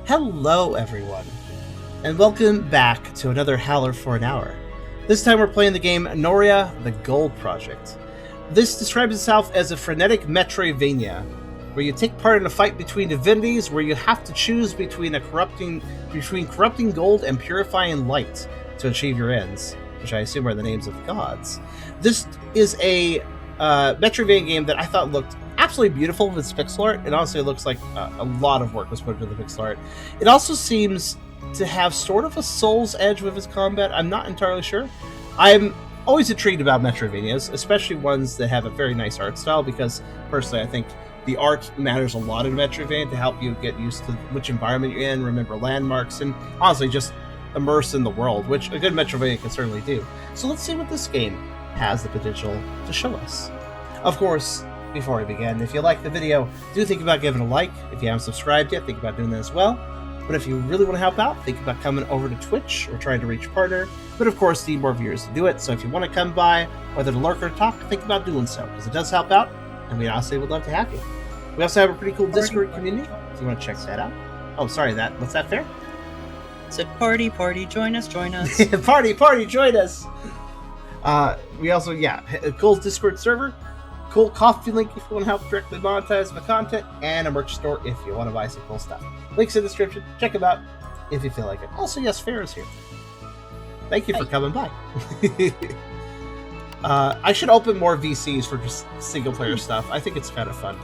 Hello everyone, and welcome back to another Howler for an Hour. This time we're playing the game Noreya, the Gold Project. This describes itself as a frenetic Metroidvania, where you take part in a fight between divinities where you have to choose between corrupting gold and purifying light to achieve your ends, which I assume are the names of gods. This is a Metroidvania game that I thought looked absolutely beautiful with its pixel art. It honestly looks like a lot of work was put into the pixel art. It also seems to have sort of a Souls edge with its combat. I'm not entirely sure. I'm always intrigued about Metroidvanias, especially ones that have a very nice art style, because personally I think the art matters a lot in Metroidvania to help you get used to which environment you're in, remember landmarks, and honestly just immerse in the world, which a good Metroidvania can certainly do. So let's see what this game has the potential to show us. Of course, before we begin, if you like the video, do think about giving a like. If you haven't subscribed yet, think about doing that as well. But if you really want to help out, think about coming over to Twitch. We're trying to reach a partner, but of course need more viewers to do it. So if you want to come by, whether to lurk or talk, think about doing so, because it does help out, and we honestly would love to have you. We also have a pretty cool Discord community, if you want to check that out. Oh, sorry, what's that fair? Said party, join us. party, join us! We also, a cool Discord server, cool coffee link if you want to help directly monetize my content, and a merch store if you want to buy some cool stuff. Links in the description. Check them out if you feel like it. Also, yes, Fair is here. Thank you for coming by. I should open more VCs for just single-player stuff. I think it's kind of fun.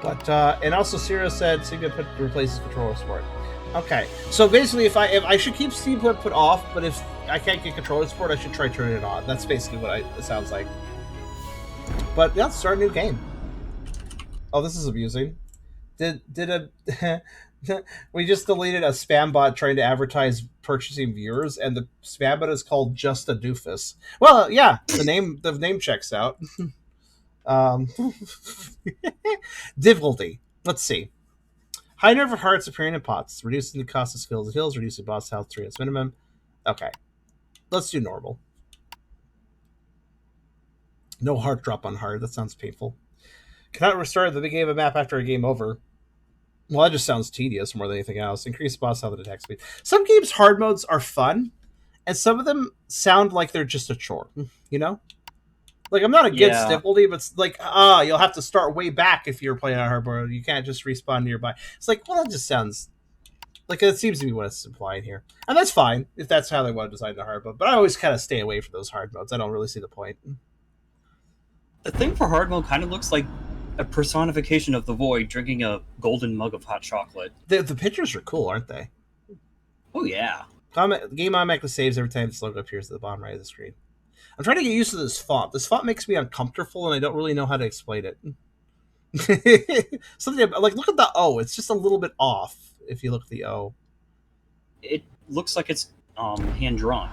But and also, Sierra said Sigma replaces controller support. Okay, so basically, if I should keep Steam put off, but if I can't get controller support, I should try turning it on. That's basically what it sounds like. But let's start a new game. Oh, this is amusing. We just deleted a spam bot trying to advertise purchasing viewers, and the spam bot is called Just a Doofus. Well, yeah, the name checks out. Difficulty. Let's see. High number of hearts appearing in pots, reducing the cost of skills and heals, reducing boss health 3 as minimum. Okay, let's do normal. No heart drop on hard. That sounds painful. Cannot restart the beginning of a map after a game over. Well, that just sounds tedious more than anything else. Increase boss health and attack speed. Some games' hard modes are fun, and some of them sound like they're just a chore. You know? Like, I'm not against difficulty, but it's like, you'll have to start way back if you're playing on hard mode. You can't just respawn nearby. It's like, well, that just sounds... like, it seems to be what it's implying here. And that's fine, if that's how they want to design the hard mode. But I always kind of stay away from those hard modes. I don't really see the point. The thing for hard mode kind of looks like a personification of the Void drinking a golden mug of hot chocolate. The pictures are cool, aren't they? Oh, yeah. The game automatically saves every time this logo appears at the bottom right of the screen. I'm trying to get used to this font. This font makes me uncomfortable, and I don't really know how to explain it. Something like, look at the O. It's just a little bit off if you look at the O. It looks like it's hand-drawn.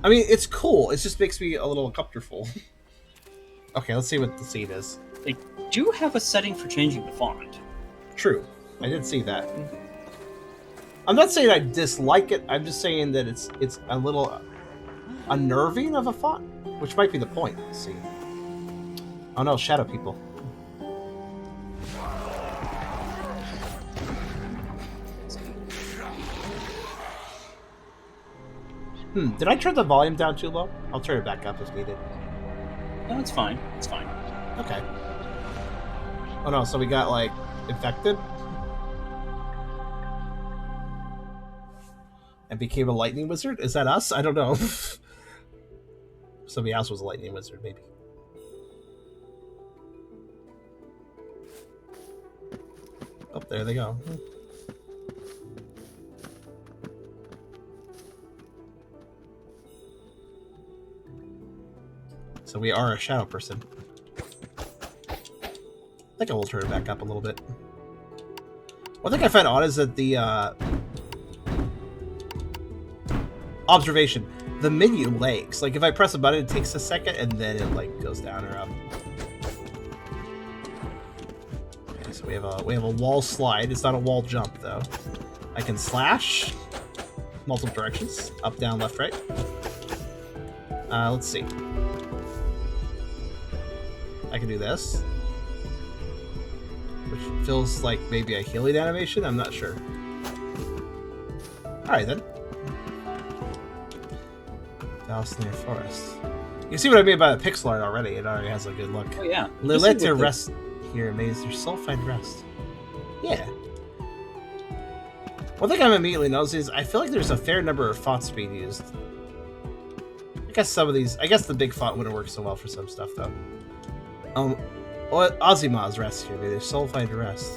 I mean, it's cool. It just makes me a little uncomfortable. Okay, let's see what the scene is. They do have a setting for changing the font. True. I did see that. I'm not saying I dislike it. I'm just saying that it's a little unnerving of a font, which might be the point. Let's see. Oh no, shadow people. Did I turn the volume down too low? I'll turn it back up if needed. No, it's fine. It's fine. Okay. Oh no, so we got, like, infected? And became a lightning wizard? Is that us? I don't know. Somebody else was a lightning wizard, maybe. Oh, there they go. So we are a shadow person. I think I will turn it back up a little bit. One thing I find odd is that the observation, the menu lags. Like if I press a button, it takes a second, and then it like goes down or up. Okay, so we have a wall slide. It's not a wall jump though. I can slash multiple directions, up, down, left, right. Let's see. I can do this, which feels like maybe a healing animation. I'm not sure. All right then. Dalsnare Forest. You can see what I mean by the pixel art already. It already has a good look. Oh yeah. Lilith rest here. May their soul find rest. Yeah. One thing I'm immediately noticing is I feel like there's a fair number of fonts being used. I guess some of these... I guess the big font wouldn't work so well for some stuff, though. Ozimaz rest here. May their soul find rest.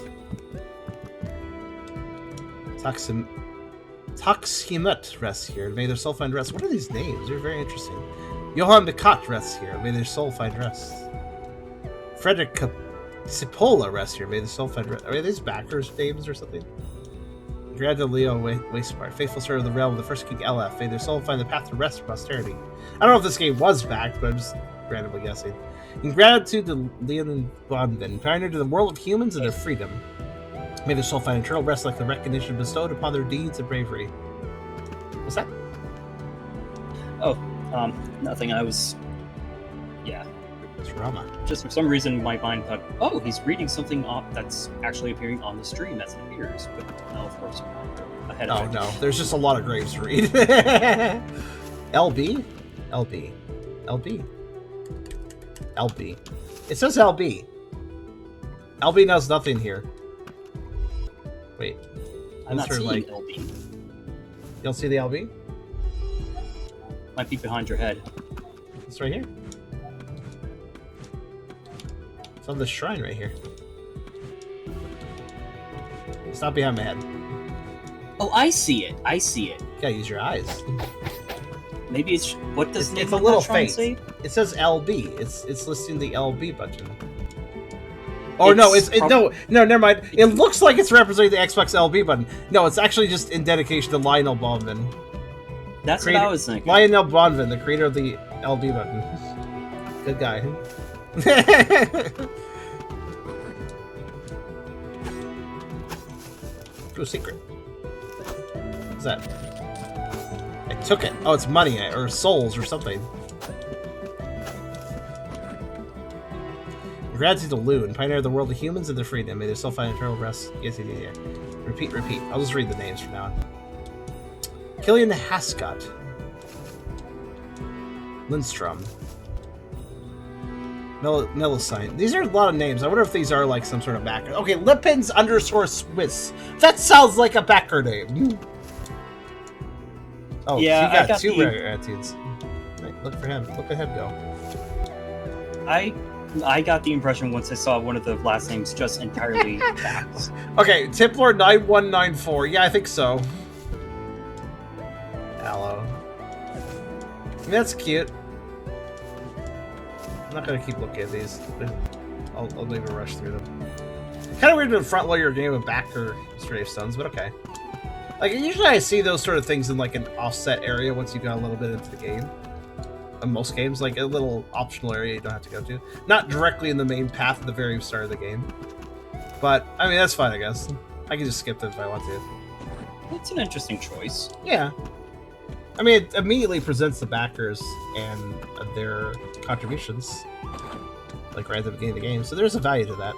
Toximut rests here. May their soul find rest. What are these names? They're very interesting. Johann de Cott rests here. May their soul find rest. Frederick Cipolla rests here. May their soul find rest. Are these backers' names or something? Grad de Leo Waistpart. Faithful servant of the realm of the first king LF. May their soul find the path to rest and posterity. I don't know if this game was backed, but I'm just randomly guessing. In gratitude to Leon Bonvin, pioneer to the world of humans and their freedom. May their soul find eternal rest like the recognition bestowed upon their deeds of bravery. What's that? Oh, nothing. Yeah. It's Rama. Just for some reason, my mind thought, oh, he's reading something that's actually appearing on the stream as it appears. But no, of course, I'm ahead of it. Oh, no. There's just a lot of graves to read. LB? LB. LB. LB. It says LB. LB knows nothing here. Wait. I'm not seeing like... LB. You don't see the LB? Might be behind your head. It's right here. It's on this shrine right here. It's not behind my head. Oh, I see it. I see it. You gotta use your eyes. Maybe it's... What does it's a little faint. Say? It says LB. It's listing the LB button. Oh, no, no, never mind. It looks like it's representing the Xbox LB button. No, it's actually just in dedication to Lionel Bonvin. That's what I was thinking. Lionel Bonvin, the creator of the LB button. Good guy. Ooh, secret. What's that? I took it. Oh, it's money, or souls, or something. Gratitude to Loon, pioneer of the world of humans and their freedom. May their soul find eternal rest. Yes, yeah. Repeat. I'll just read the names from now on. Killian Hascott. Lindstrom. Melusine. These are a lot of names. I wonder if these are like some sort of backer. Okay, Lippins _ Swiss. That sounds like a backer name. Oh, yeah, so you got two rare attitudes. Right, look for him. Look at him go. I got the impression once I saw one of the last names just entirely backed. Okay, Tipler 9194. Yeah, I think so. Aloe. I mean, that's cute. I'm not gonna keep looking at these. I'll maybe rush through them. Kind of weird to front load your game with backer strafe stones, but okay. Like usually I see those sort of things in like an offset area once you got a little bit into the game. In most games, like a little optional area you don't have to go to. Not directly in the main path at the very start of the game. But, I mean, that's fine, I guess. I can just skip it if I want to. It's an interesting choice. Yeah. I mean, it immediately presents the backers and their contributions, like right at the beginning of the game. So there's a value to that.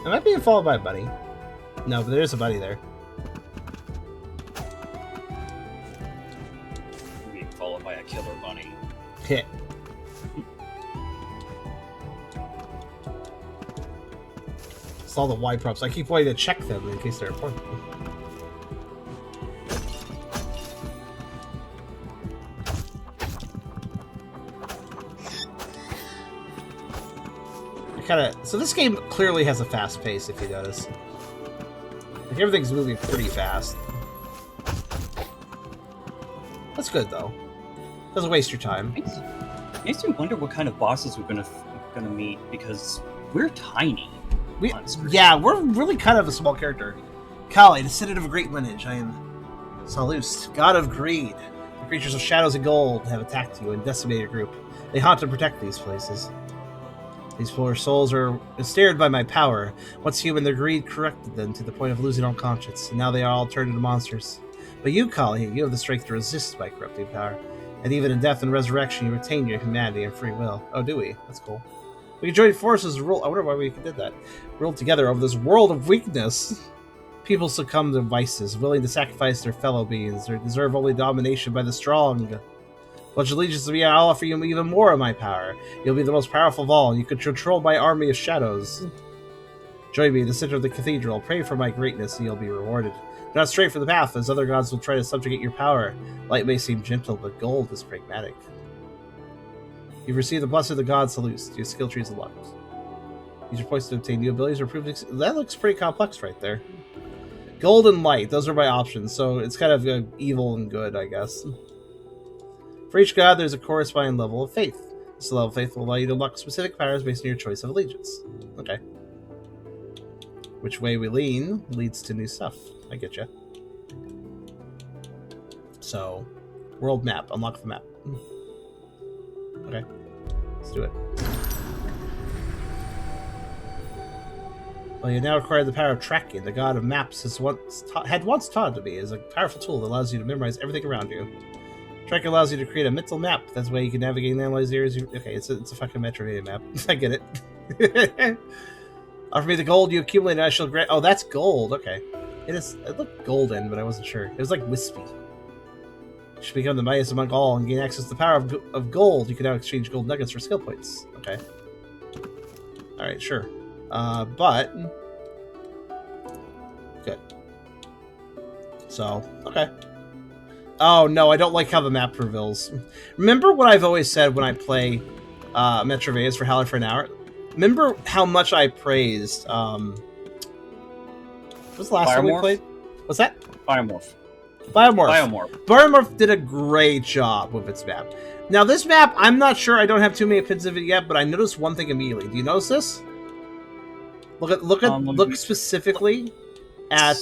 Am I being followed by a bunny? No, but there's a bunny there. Being followed by a killer bunny. Hit. It's all the Y props. I keep wanting to check them in case they're important. So this game clearly has a fast pace, if you notice. Like everything's moving pretty fast. That's good though. Doesn't waste your time. Makes me wonder what kind of bosses we're gonna meet because we're tiny. Yeah, we're really kind of a small character. Kali, descendant of a great lineage, I am Salust, god of greed. The creatures of shadows and gold have attacked you and decimated your group. They haunt and protect these places. These poor souls are ensnared by my power. Once human, their greed corrupted them to the point of losing all conscience, and now they are all turned into monsters. But you, Kali, you have the strength to resist my corrupting power. And even in death and resurrection, you retain your humanity and free will. Oh, do we? That's cool. We can join forces and rule. I wonder why we did that. Rule together over this world of weakness. People succumb to vices, willing to sacrifice their fellow beings, or deserve only domination by the strong. Pledge allegiance to me, I'll offer you even more of my power. You'll be the most powerful of all, and you can control my army of shadows. Join me in the center of the cathedral. Pray for my greatness, and you'll be rewarded. Do not stray from the path, as other gods will try to subjugate your power. Light may seem gentle, but gold is pragmatic. You've received the blessing of the gods. Salutes. Your skill tree is unlocked. Use your points to obtain new abilities or improve. That looks pretty complex right there. Gold and light. Those are my options. So it's kind of evil and good, I guess. For each god, there's a corresponding level of faith. This level of faith will allow you to unlock specific powers based on your choice of allegiance. Okay. Which way we lean leads to new stuff. I get you. So, world map. Unlock the map. Okay. Let's do it. Well, you now acquire the power of tracking. The god of maps had once taught to me is a powerful tool that allows you to memorize everything around you. Tracking allows you to create a mental map. That's the way you can navigate and analyze the areas. Okay, it's a fucking Metroidvania map. I get it. Offer me the gold you accumulate, and I shall grant. Oh, that's gold. Okay, it is. It looked golden, but I wasn't sure. It was like wispy. You should become the mightiest among all and gain access to the power of gold. You can now exchange gold nuggets for skill points. Okay. All right, sure. But good. So okay. Oh no, I don't like how the map reveals. Remember what I've always said when I play Metroidvania for Howler for an hour? Remember how much I praised what was the last one we played? What's that? Biomorph. Biomorph did a great job with its map. Now this map, I'm not sure, I don't have too many opinions of it yet, but I noticed one thing immediately. Do you notice this? Look specifically at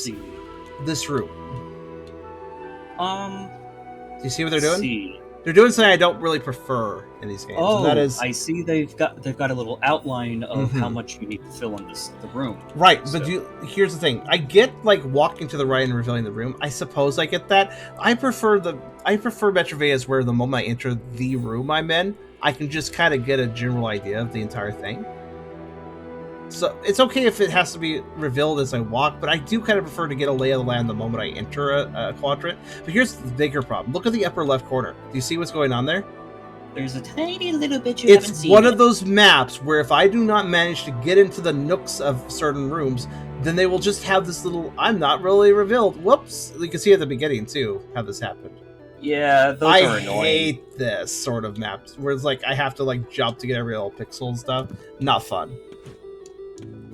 this room. Do you see what they're doing? They're doing something I don't really prefer in these games. Oh, and that is, I see. They've got a little outline of how much you need to fill in the room. Right, so. But here's the thing. I get like walking to the right and revealing the room. I suppose I get that. I prefer Metroidvanias where the moment I enter the room I'm in, I can just kind of get a general idea of the entire thing. So it's okay if it has to be revealed as I walk, but I do kind of prefer to get a lay of the land the moment I enter a quadrant. But here's the bigger problem. Look at the upper left corner. Do you see what's going on there? There's a tiny little bit you haven't seen. It's one of those maps where if I do not manage to get into the nooks of certain rooms, then they will just have this little, I'm not really revealed. Whoops. You can see at the beginning, too, how this happened. Yeah, those are annoying. I hate this sort of maps, where it's like I have to like jump to get every little pixel and stuff. Not fun.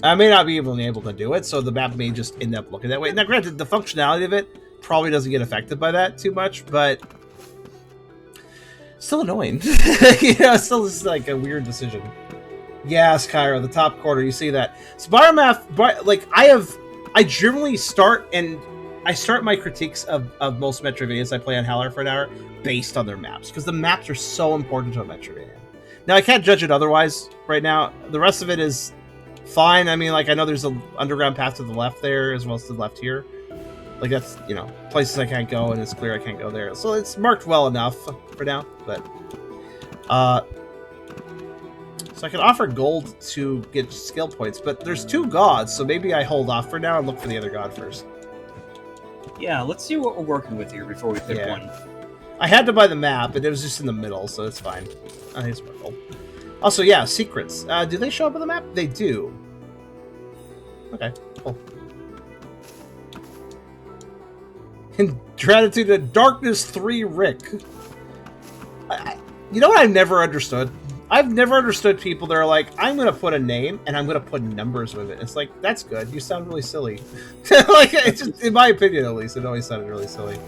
I may not be able to do it, so the map may just end up looking that way. Now, granted, the functionality of it probably doesn't get affected by that too much, but still annoying. Still is like a weird decision. Yes, Kyra, the top corner, you see that. So Biomorph, like I generally start my critiques of most Metroidvanias I play on Howler for an hour based on their maps, because the maps are so important to a Metroidvania. Now, I can't judge it otherwise right now. The rest of it is fine. I mean, like, I know there's an underground path to the left there, as well as to the left here. Like, that's, places I can't go, and it's clear I can't go there. So it's marked well enough for now, but... So I can offer gold to get skill points, but there's two gods, so maybe I hold off for now and look for the other god first. Yeah, let's see what we're working with here before we pick one. I had to buy the map, but it was just in the middle, so it's fine. I think it's purple. Also, yeah, secrets. Do they show up on the map? They do. Okay, cool. In gratitude to Darkness 3 Rick. You know what I've never understood? I've never understood people that are like, I'm going to put a name and I'm going to put numbers with it. It's like, that's good. You sound really silly. Like, it's just, in my opinion, at least, it always sounded really silly.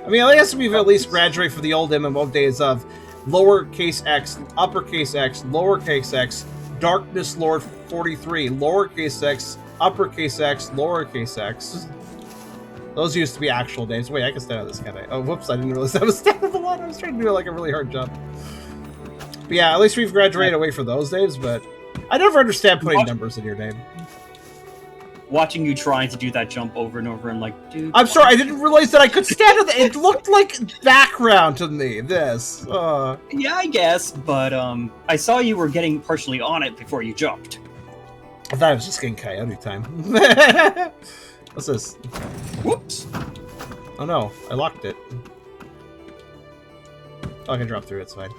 I mean, I guess we've at least graduated from the old MMO days of lowercase x, uppercase x, lowercase x, Darkness Lord 43, lowercase x, uppercase x, lowercase x. Those used to be actual names. Wait, I can stand on this, can I? Oh, whoops, I didn't realize I was standing on the line. I was trying to do like a really hard jump. But yeah, at least we've graduated away from those names, but I never understand putting numbers in your name. watching you trying to do that jump over and over, I'm like, dude. I'm sorry, I didn't realize that I could stand on it. It looked like background to me, this. Yeah, I guess, but I saw you were getting partially on it before you jumped. I thought I was just getting coyote time. What's this? Whoops. Oh no, I locked it. Oh, I can drop through, it's fine.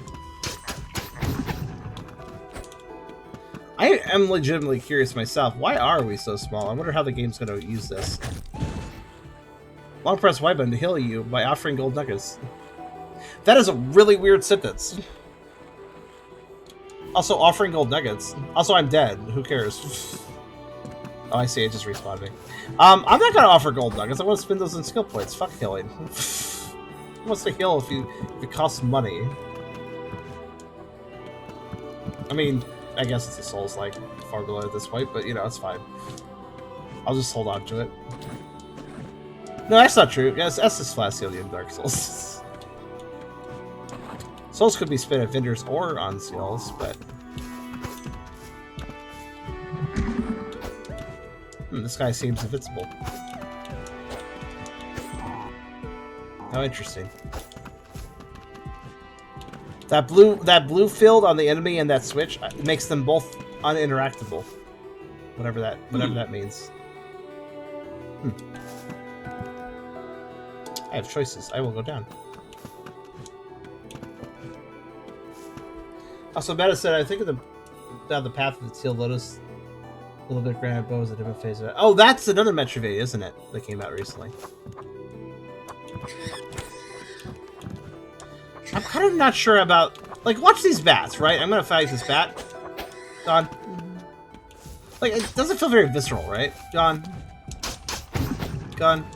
I am legitimately curious myself. Why are we so small? I wonder how the game's going to use this. Long press Y button to heal you by offering gold nuggets. That is a really weird sentence. Also, offering gold nuggets. Also, I'm dead. Who cares? Oh, I see. It just respawned me. I'm not going to offer gold nuggets. I want to spend those in skill points. Fuck healing. Who wants to heal if it costs money? I mean, I guess it's a Souls-like formula at this point, but, you know, it's fine. I'll just hold on to it. No, that's not true. Yes, S is flat sealed in Dark Souls. Souls could be spent at vendors or on seals, but... this guy seems invincible. How interesting. That blue field on the enemy and that switch makes them both uninteractable. Whatever that means. I have choices. I will go down. Also, Meta said, I think of down the path of the Teal Lotus, a little bit granite bow is a different phase of it. Oh, that's another Metroidvania, isn't it? That came out recently. I'm kind of not sure about... Like, watch these bats, right? I'm gonna fight this bat. Gone. Like, it doesn't feel very visceral, right? Gone. Gone.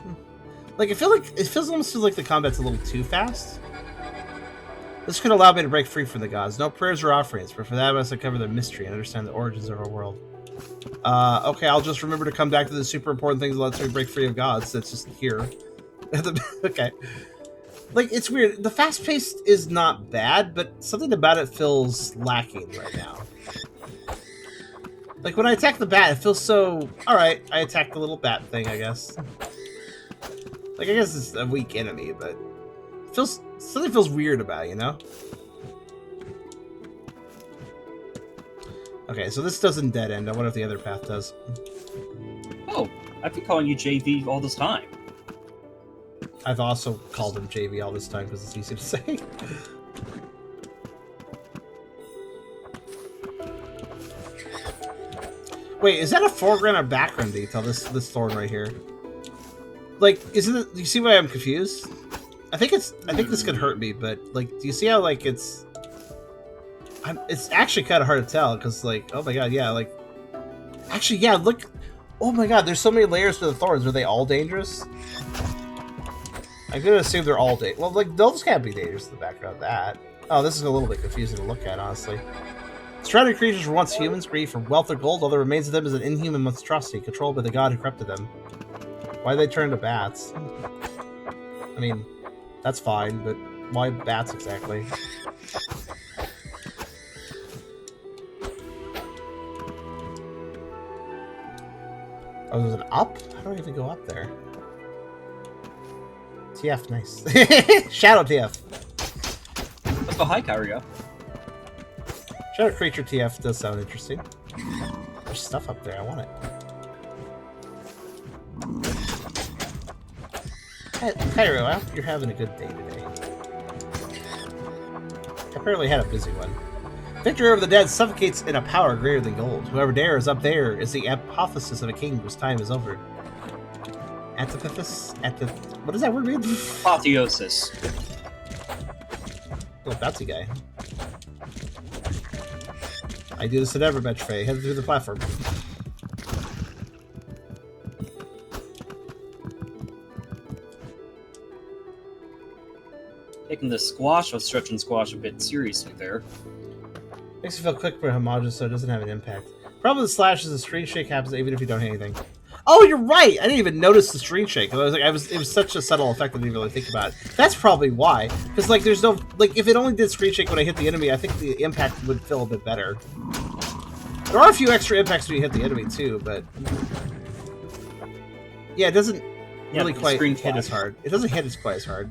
Like, it almost feels like the combat's a little too fast. This could allow me to break free from the gods. No prayers or offerings, but for that I must uncover the mystery and understand the origins of our world. Okay, I'll just remember to come back to the super important things that lets me break free of gods. That's just here. Okay. Like, it's weird. The fast-paced is not bad, but something about it feels lacking right now. Like, when I attack the bat, it feels so... Alright, I attacked the little bat thing, I guess. Like, I guess it's a weak enemy, but... Something feels weird about it, you know? Okay, so this doesn't dead end. I wonder if the other path does. Oh, I've been calling you JV all this time. I've also called him JV all this time because it's easy to say. Wait, is that a foreground or background detail? This thorn right here. Like, isn't it? Do you see why I'm confused? I think this could hurt me, but like, do you see how like it's actually kind of hard to tell because like, oh my god, yeah, like, actually, yeah, look, oh my god, there's so many layers to the thorns. Are they all dangerous? I'm gonna assume they're all dangerous. Well, like, those can't be dangerous in the background of that. Oh, this is a little bit confusing to look at, honestly. Surrounding creatures were once humans, greedy for wealth or gold. All that remains of them is an inhuman monstrosity controlled by the god who corrupted them. Why they turn to bats? I mean, that's fine, but why bats exactly? Oh, there's an up? How do I even go up there? TF, nice. Shadow TF. Let's go high, Kyria. Shadow creature TF does sound interesting. There's stuff up there, I want it. Hey, Cairo, I hope you're having a good day today. I apparently had a busy one. Victory over the dead suffocates in a power greater than gold. Whoever dares up there is the apotheosis of a king whose time is over. Antithesis? What does that word mean? Apotheosis. Little bouncy guy. I do this at every Metroidvania. Head through the platform. Taking the squash of stretch and squash a bit seriously there. Makes you feel quick but homogeneous so it doesn't have an impact. Problem with the slash is the screen shake happens even if you don't hit anything. Oh, you're right! I didn't even notice the screen shake. I was like, it was such a subtle effect I didn't really think about it. That's probably why. Because like there's no like if it only did screen shake when I hit the enemy, I think the impact would feel a bit better. There are a few extra impacts when you hit the enemy too, but Yeah, it doesn't Yeah, really the quite screen hit as flash. hard. It doesn't hit as quite as hard.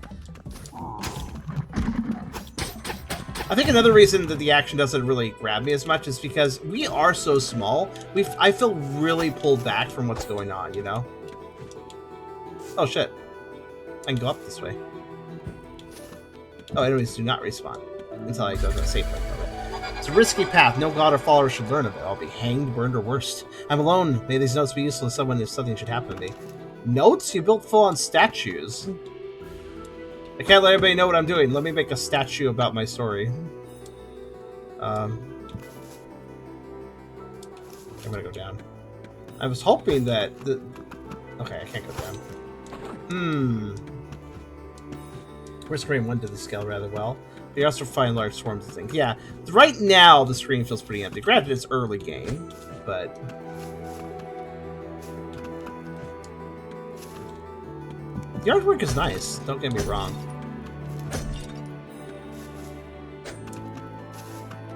I think another reason that the action doesn't really grab me as much is because we are so small. I feel really pulled back from what's going on, you know? Oh shit. I can go up this way. Oh, enemies do not respawn until I go to a safe place. It's a risky path. No god or follower should learn of it. I'll be hanged, burned, or worse. I'm alone. May these notes be useful to someone if something should happen to me. Notes? You built full-on statues. I can't let everybody know what I'm doing. Let me make a statue about my story. I'm gonna go down. I was hoping that okay, I can't go down. Risk Rain 1 did the scale rather well. But you also find large swarms of things. Yeah, right now the screen feels pretty empty. Granted, it's early game, but... the artwork is nice, don't get me wrong.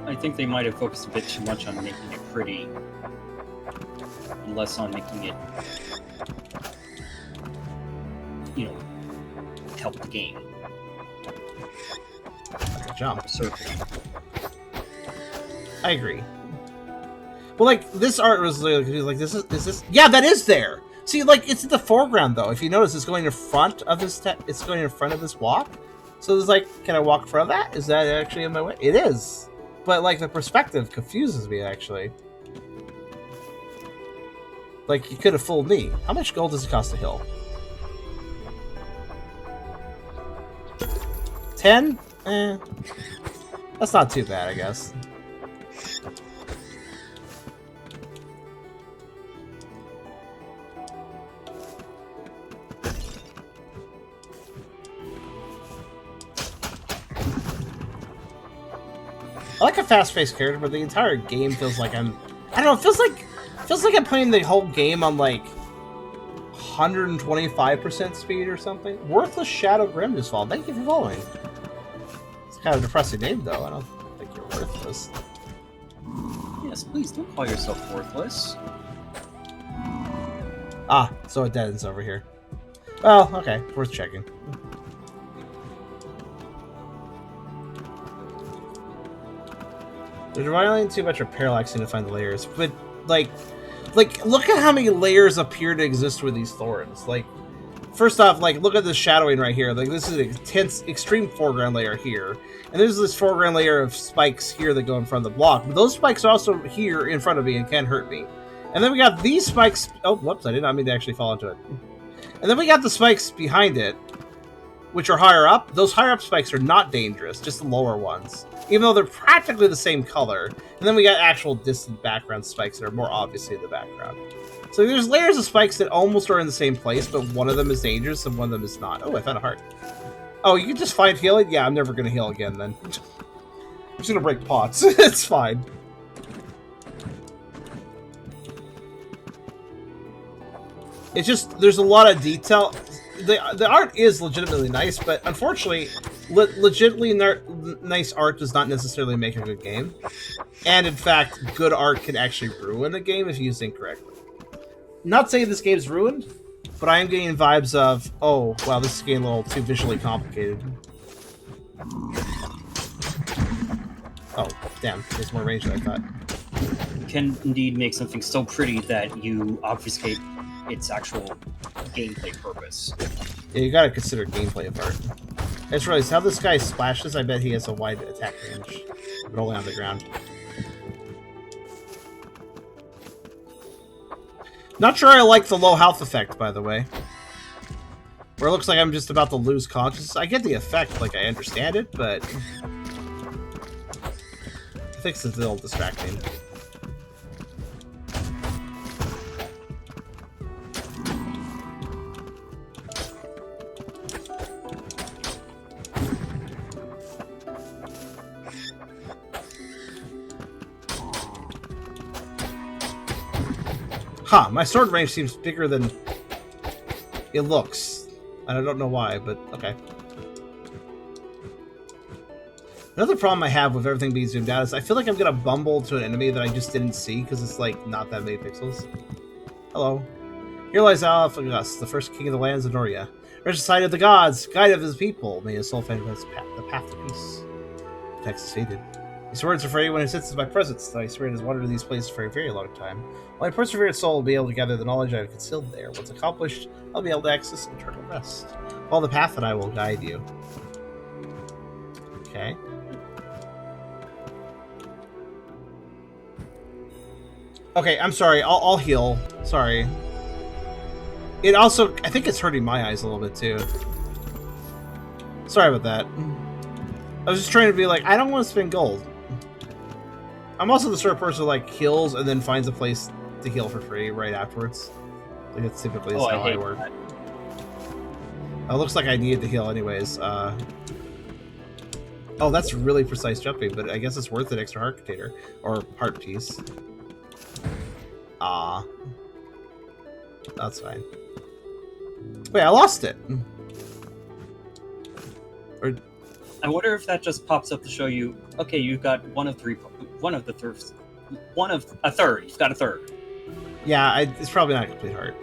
I think they might have focused a bit too much on making it pretty, and less on making it, you know, help the game. Jump. So, I agree. Well, like, this art was like, is this? Yeah, that is there! See, like, it's in the foreground, though. If you notice, it's going in front of this, it's going in front of this walk. So it's like, can I walk in front of that? Is that actually in my way? It is. But, like, the perspective confuses me, actually. Like, you could have fooled me. How much gold does it cost a hill? 10? Eh. That's not too bad, I guess. I like a fast-paced character, but the entire game feels like I don't know, it feels like I'm playing the whole game on, like, 125% speed or something. Worthless Shadow Grim just fall. Thank you for following. It's kind of a depressing name, though. I don't think you're worthless. yes, please don't call yourself worthless. Ah, so it dead ends over here. Well, okay, worth checking. There's really too much or parallaxing to find the layers, but like, look at how many layers appear to exist with these thorns. Like, first off, like, look at the shadowing right here. Like, this is an intense, extreme foreground layer here, and there's this foreground layer of spikes here that go in front of the block. But those spikes are also here in front of me and can hurt me. And then we got these spikes. Oh, whoops! I did not mean to actually fall into it. And then we got the spikes behind it, which are higher up. Those higher up spikes are not dangerous, just the lower ones, even though they're practically the same color. And then we got actual distant background spikes that are more obviously in the background. So there's layers of spikes that almost are in the same place, but one of them is dangerous and one of them is not. Oh, I found a heart. Oh, you can just find healing? Yeah, I'm never going to heal again then. I'm just going to break pots. It's fine. It's just, there's a lot of detail. The art is legitimately nice, but unfortunately, legitimately nice art does not necessarily make a good game. And in fact, good art can actually ruin a game if used incorrectly. Not saying this game's ruined, but I am getting vibes of, oh, wow, this is getting a little too visually complicated. Oh, damn, there's more range than I thought. Can indeed make something so pretty that you obfuscate its actual gameplay purpose. Yeah, you gotta consider gameplay of art. I just realized how this guy splashes, I bet he has a wide attack range, but only on the ground. Not sure I like the low health effect, by the way. Where it looks like I'm just about to lose consciousness. I get the effect, like I understand it, but I think it's a little distracting. Huh, my sword range seems bigger than it looks. And I don't know why, but okay. Another problem I have with everything being zoomed out is I feel like I'm gonna bumble to an enemy that I just didn't see because it's like not that many pixels. Hello. Here lies Alphagus, the first king of the lands of Noreya. Regicide of the gods, guide of his people. May his soul find the path to peace. The text is faded. These words are for anyone who sits in my presence. Thy spirit has wandered in these places for a very long time. My perseverant soul will be able to gather the knowledge I have concealed there. Once accomplished, I'll be able to access eternal rest. Follow the path that I will guide you. Okay. Okay, I'm sorry. I'll heal. Sorry. It also, I think it's hurting my eyes a little bit too. Sorry about that. I was just trying to be like, I don't want to spend gold. I'm also the sort of person who like heals and then finds a place to heal for free right afterwards. Like it's typically how I work. It looks like I needed to heal anyways. Oh, that's really precise jumping, but I guess it's worth an extra heart container or heart piece. Ah, that's fine. Wait, I lost it. Or I wonder if that just pops up to show you. Okay, you've got one of a third. You've got a third. Yeah, it's probably not a complete heart.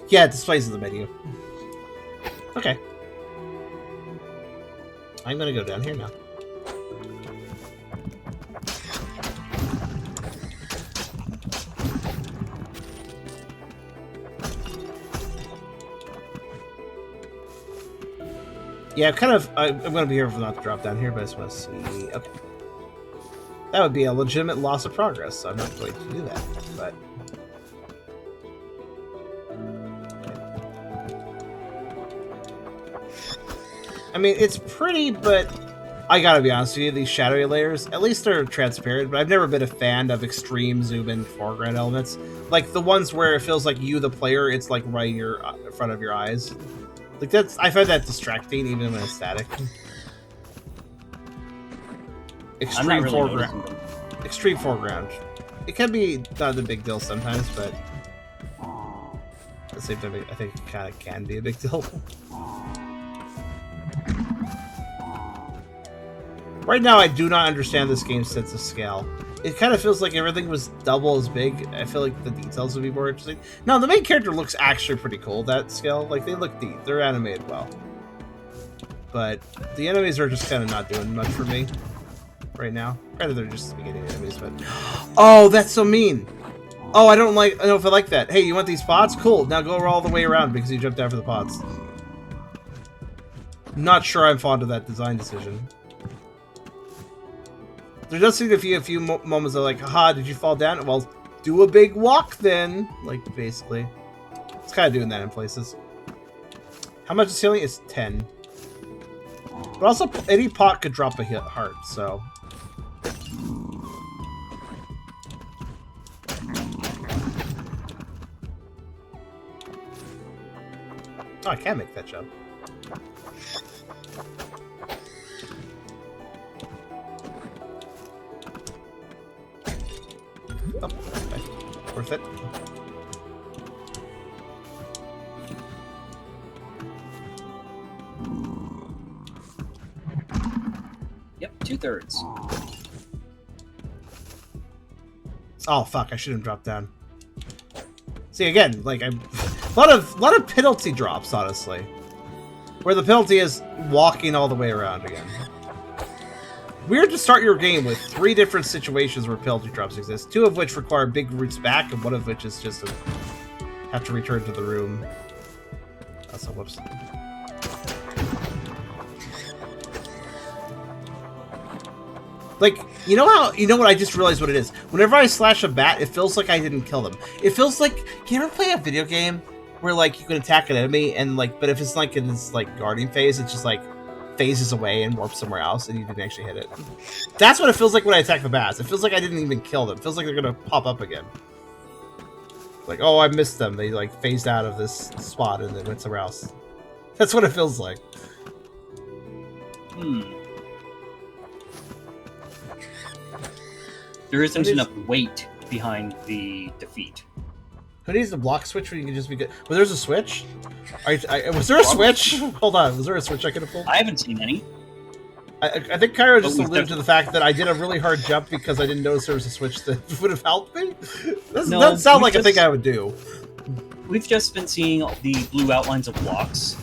Yeah, it displays in the menu. Okay. I'm gonna go down here now. Yeah, I'm gonna be here for not to drop down here, but I just want to see. Okay. That would be a legitimate loss of progress, so I'm not going to do that, but... I mean, it's pretty, but I gotta be honest with you, these shadowy layers, at least they're transparent, but I've never been a fan of extreme zoom-in foreground elements. Like, the ones where it feels like you, the player, it's like right in front of your eyes. Like, I find that distracting, even when it's static. Extreme foreground. Extreme foreground. It can be not a big deal sometimes, but at the same time, I think it kind of can be a big deal. Right now, I do not understand this game's sense of scale. It kind of feels like everything was double as big. I feel like the details would be more interesting. No, the main character looks actually pretty cool, that scale. Like, they look neat. They're animated well. But the enemies are just kind of not doing much for me right now. Granted, they're just spaghetti enemies, but... Oh, that's so mean! Oh, I don't know if I like that. Hey, you want these pods? Cool, now go all the way around because you jumped down for the pods. Not sure I'm fond of that design decision. There does seem to be a few moments of like, haha, did you fall down? Well, do a big walk then! Like, basically. It's kind of doing that in places. How much is healing? It's 10. But also, any pot could drop a heart, so... Oh, I can make that jump. Oh, okay. Worth it. Yep, 2/3. Oh fuck! I shouldn't have dropped down. See again, like a lot of penalty drops, honestly, where the penalty is walking all the way around again. Weird to start your game with 3 different situations where penalty drops exist, 2 of which require big routes back, and 1 of which is just have to return to the room. That's a whoops. Like, you know what I just realized what it is? Whenever I slash a bat, it feels like I didn't kill them. It feels like, you ever play a video game where, like, you can attack an enemy, and, like, but if it's, like, in this, like, guarding phase, it's just, like, phases away and warps somewhere else, and you didn't actually hit it. That's what it feels like when I attack the bats. It feels like I didn't even kill them. It feels like they're gonna pop up again. Like, oh, I missed them. They, like, phased out of this spot and then went somewhere else. That's what it feels like. There isn't enough weight behind the defeat. Who needs the block switch when you can just be good? Well, there's a switch? Was there a switch? Hold on, was there a switch I could have pulled? I haven't seen any. I think Cairo just we've alluded to the fact that I did a really hard jump because I didn't notice there was a switch that would have helped me. This No, doesn't sound we've like a thing I would do. We've just been seeing the blue outlines of blocks.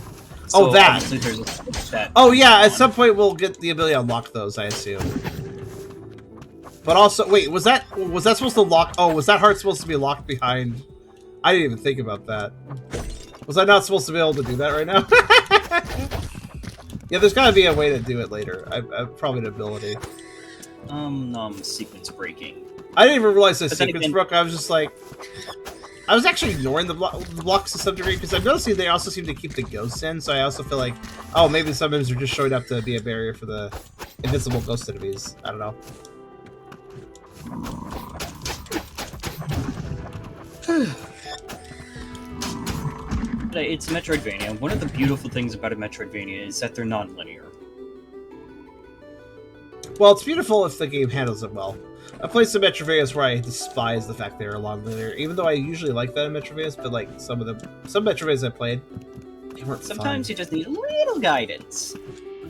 Oh, that. obviously there's a switch that Oh yeah, at on. some point we'll get the ability to unlock those, I assume. But also, wait, was that supposed to lock? Oh, was that heart supposed to be locked behind? I didn't even think about that. Was I not supposed to be able to do that right now? Yeah, there's got to be a way to do it later. Probably an ability. Sequence breaking. I didn't even realize the But then sequence again- broke. I was just like, I was actually ignoring the blocks to some degree because I'm noticing they also seem to keep the ghosts in. So I also feel like, oh, maybe some enemies are just showing up to be a barrier for the invincible ghost enemies. I don't know. It's Metroidvania. One of the beautiful things about a Metroidvania is that they're non-linear. Well, it's beautiful if the game handles it well. I played some Metroidvanias where I despise the fact they're non-linear, even though I usually like that in Metroidvanias. But like some Metroidvanias I played, they weren't Sometimes fun. you just need a little guidance.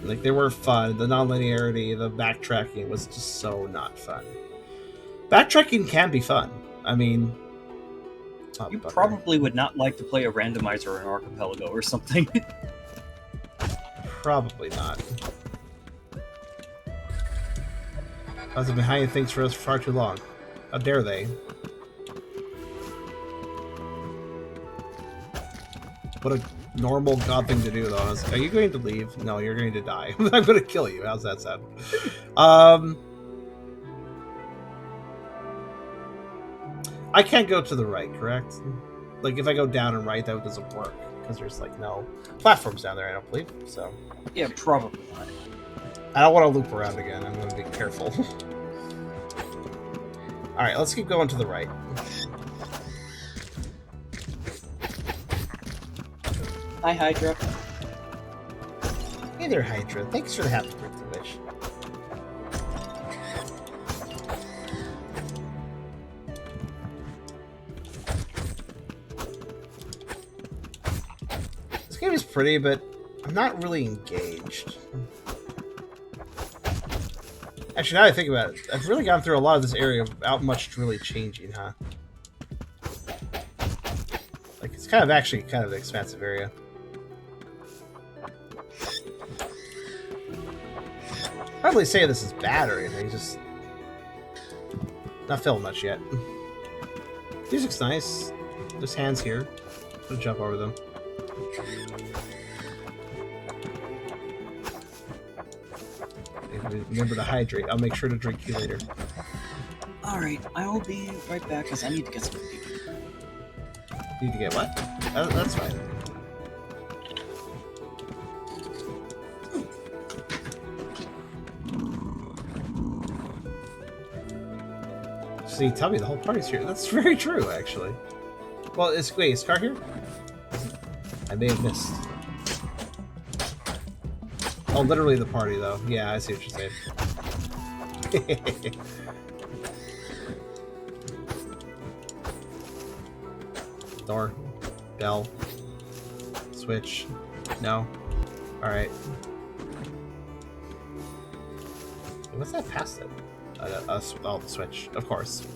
Like they were fun. The non-linearity, the backtracking was just so not fun. Backtracking can be fun. I mean, You probably would not like to play a randomizer or an archipelago or something. Probably not. I've been hiding things for us for far too long. How dare they? What a normal god thing to do, though. Are you going to leave? No, you're going to die. I'm going to kill you. How's that sound? I can't go to the right, correct? Like, if I go down and right, that doesn't work. Because there's, like, no platforms down there, I don't believe. So, Yeah, probably not. I don't want to loop around again. I'm going to be careful. Alright, let's keep going to the right. Hi, Hydra. Hey there, Hydra. Thanks for the happy birthday wish. This game is pretty, but I'm not really engaged. Actually, now that I think about it, I've really gone through a lot of this area without much really changing, huh? Like, it's kind of an expansive area. Hardly say this is bad or anything, just not feeling much yet. Music's nice. There's hands here. I'll jump over them. Remember to hydrate. I'll make sure to drink you later. Alright, I will be right back because I need to get some food. Need to get what? That's fine. See, tell me the whole party's here. That's very true, actually. Well, is Scar here? I may have missed. Oh, literally the party, though. Yeah, I see what you're saying. Door. Bell. Switch. No. Alright. What's that past it? Oh, the switch. Of course.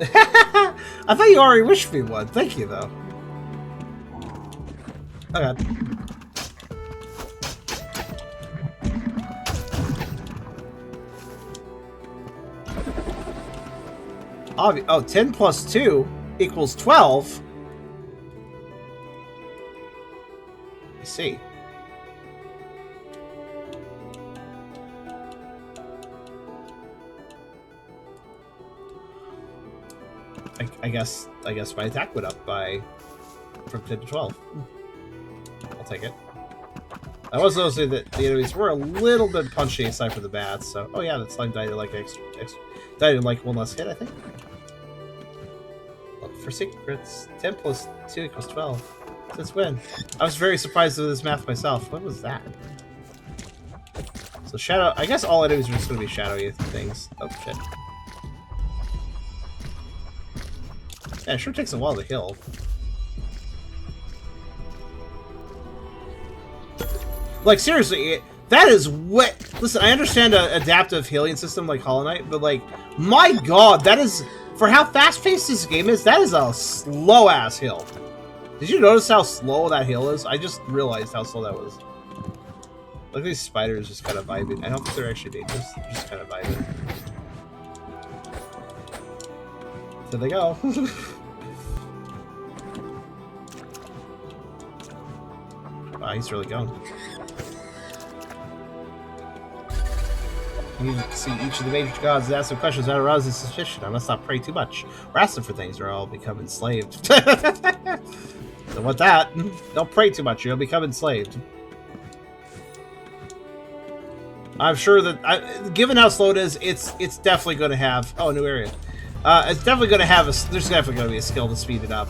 I thought you already wished me one. Thank you, though. Oh, God. Oh, 10 plus 2 equals 12. I see. I guess my attack went up from 10 to 12. I'll take it. I was noticing that the enemies were a little bit punchy aside from the bats, so oh yeah, that slime died in like died in like one less hit, I think. Look for secrets. 10 plus 2 equals 12. Since when? I was very surprised with this math myself. What was that? So shadow. I guess all enemies are just going to be shadowy things. Oh shit. Yeah, it sure takes a while to heal. Like, seriously, that is what... Listen, I understand an adaptive healing system like Hollow Knight, but, like, my god, that is... For how fast-paced this game is, that is a slow-ass hill. Did you notice how slow that hill is? I just realized how slow that was. Look at these spiders just kind of vibing. I don't think they're actually dangerous. They're just kind of vibing. There they go. Wow, he's really going. You need to see each of the major gods and ask them questions that arouse his suspicion. I must not pray too much, or ask them for things, or I'll become enslaved. So with that, don't pray too much, you'll become enslaved. I'm sure that, given how slow it is, it's definitely going to have... Oh, new area. It's definitely going to have a... There's definitely going to be a skill to speed it up.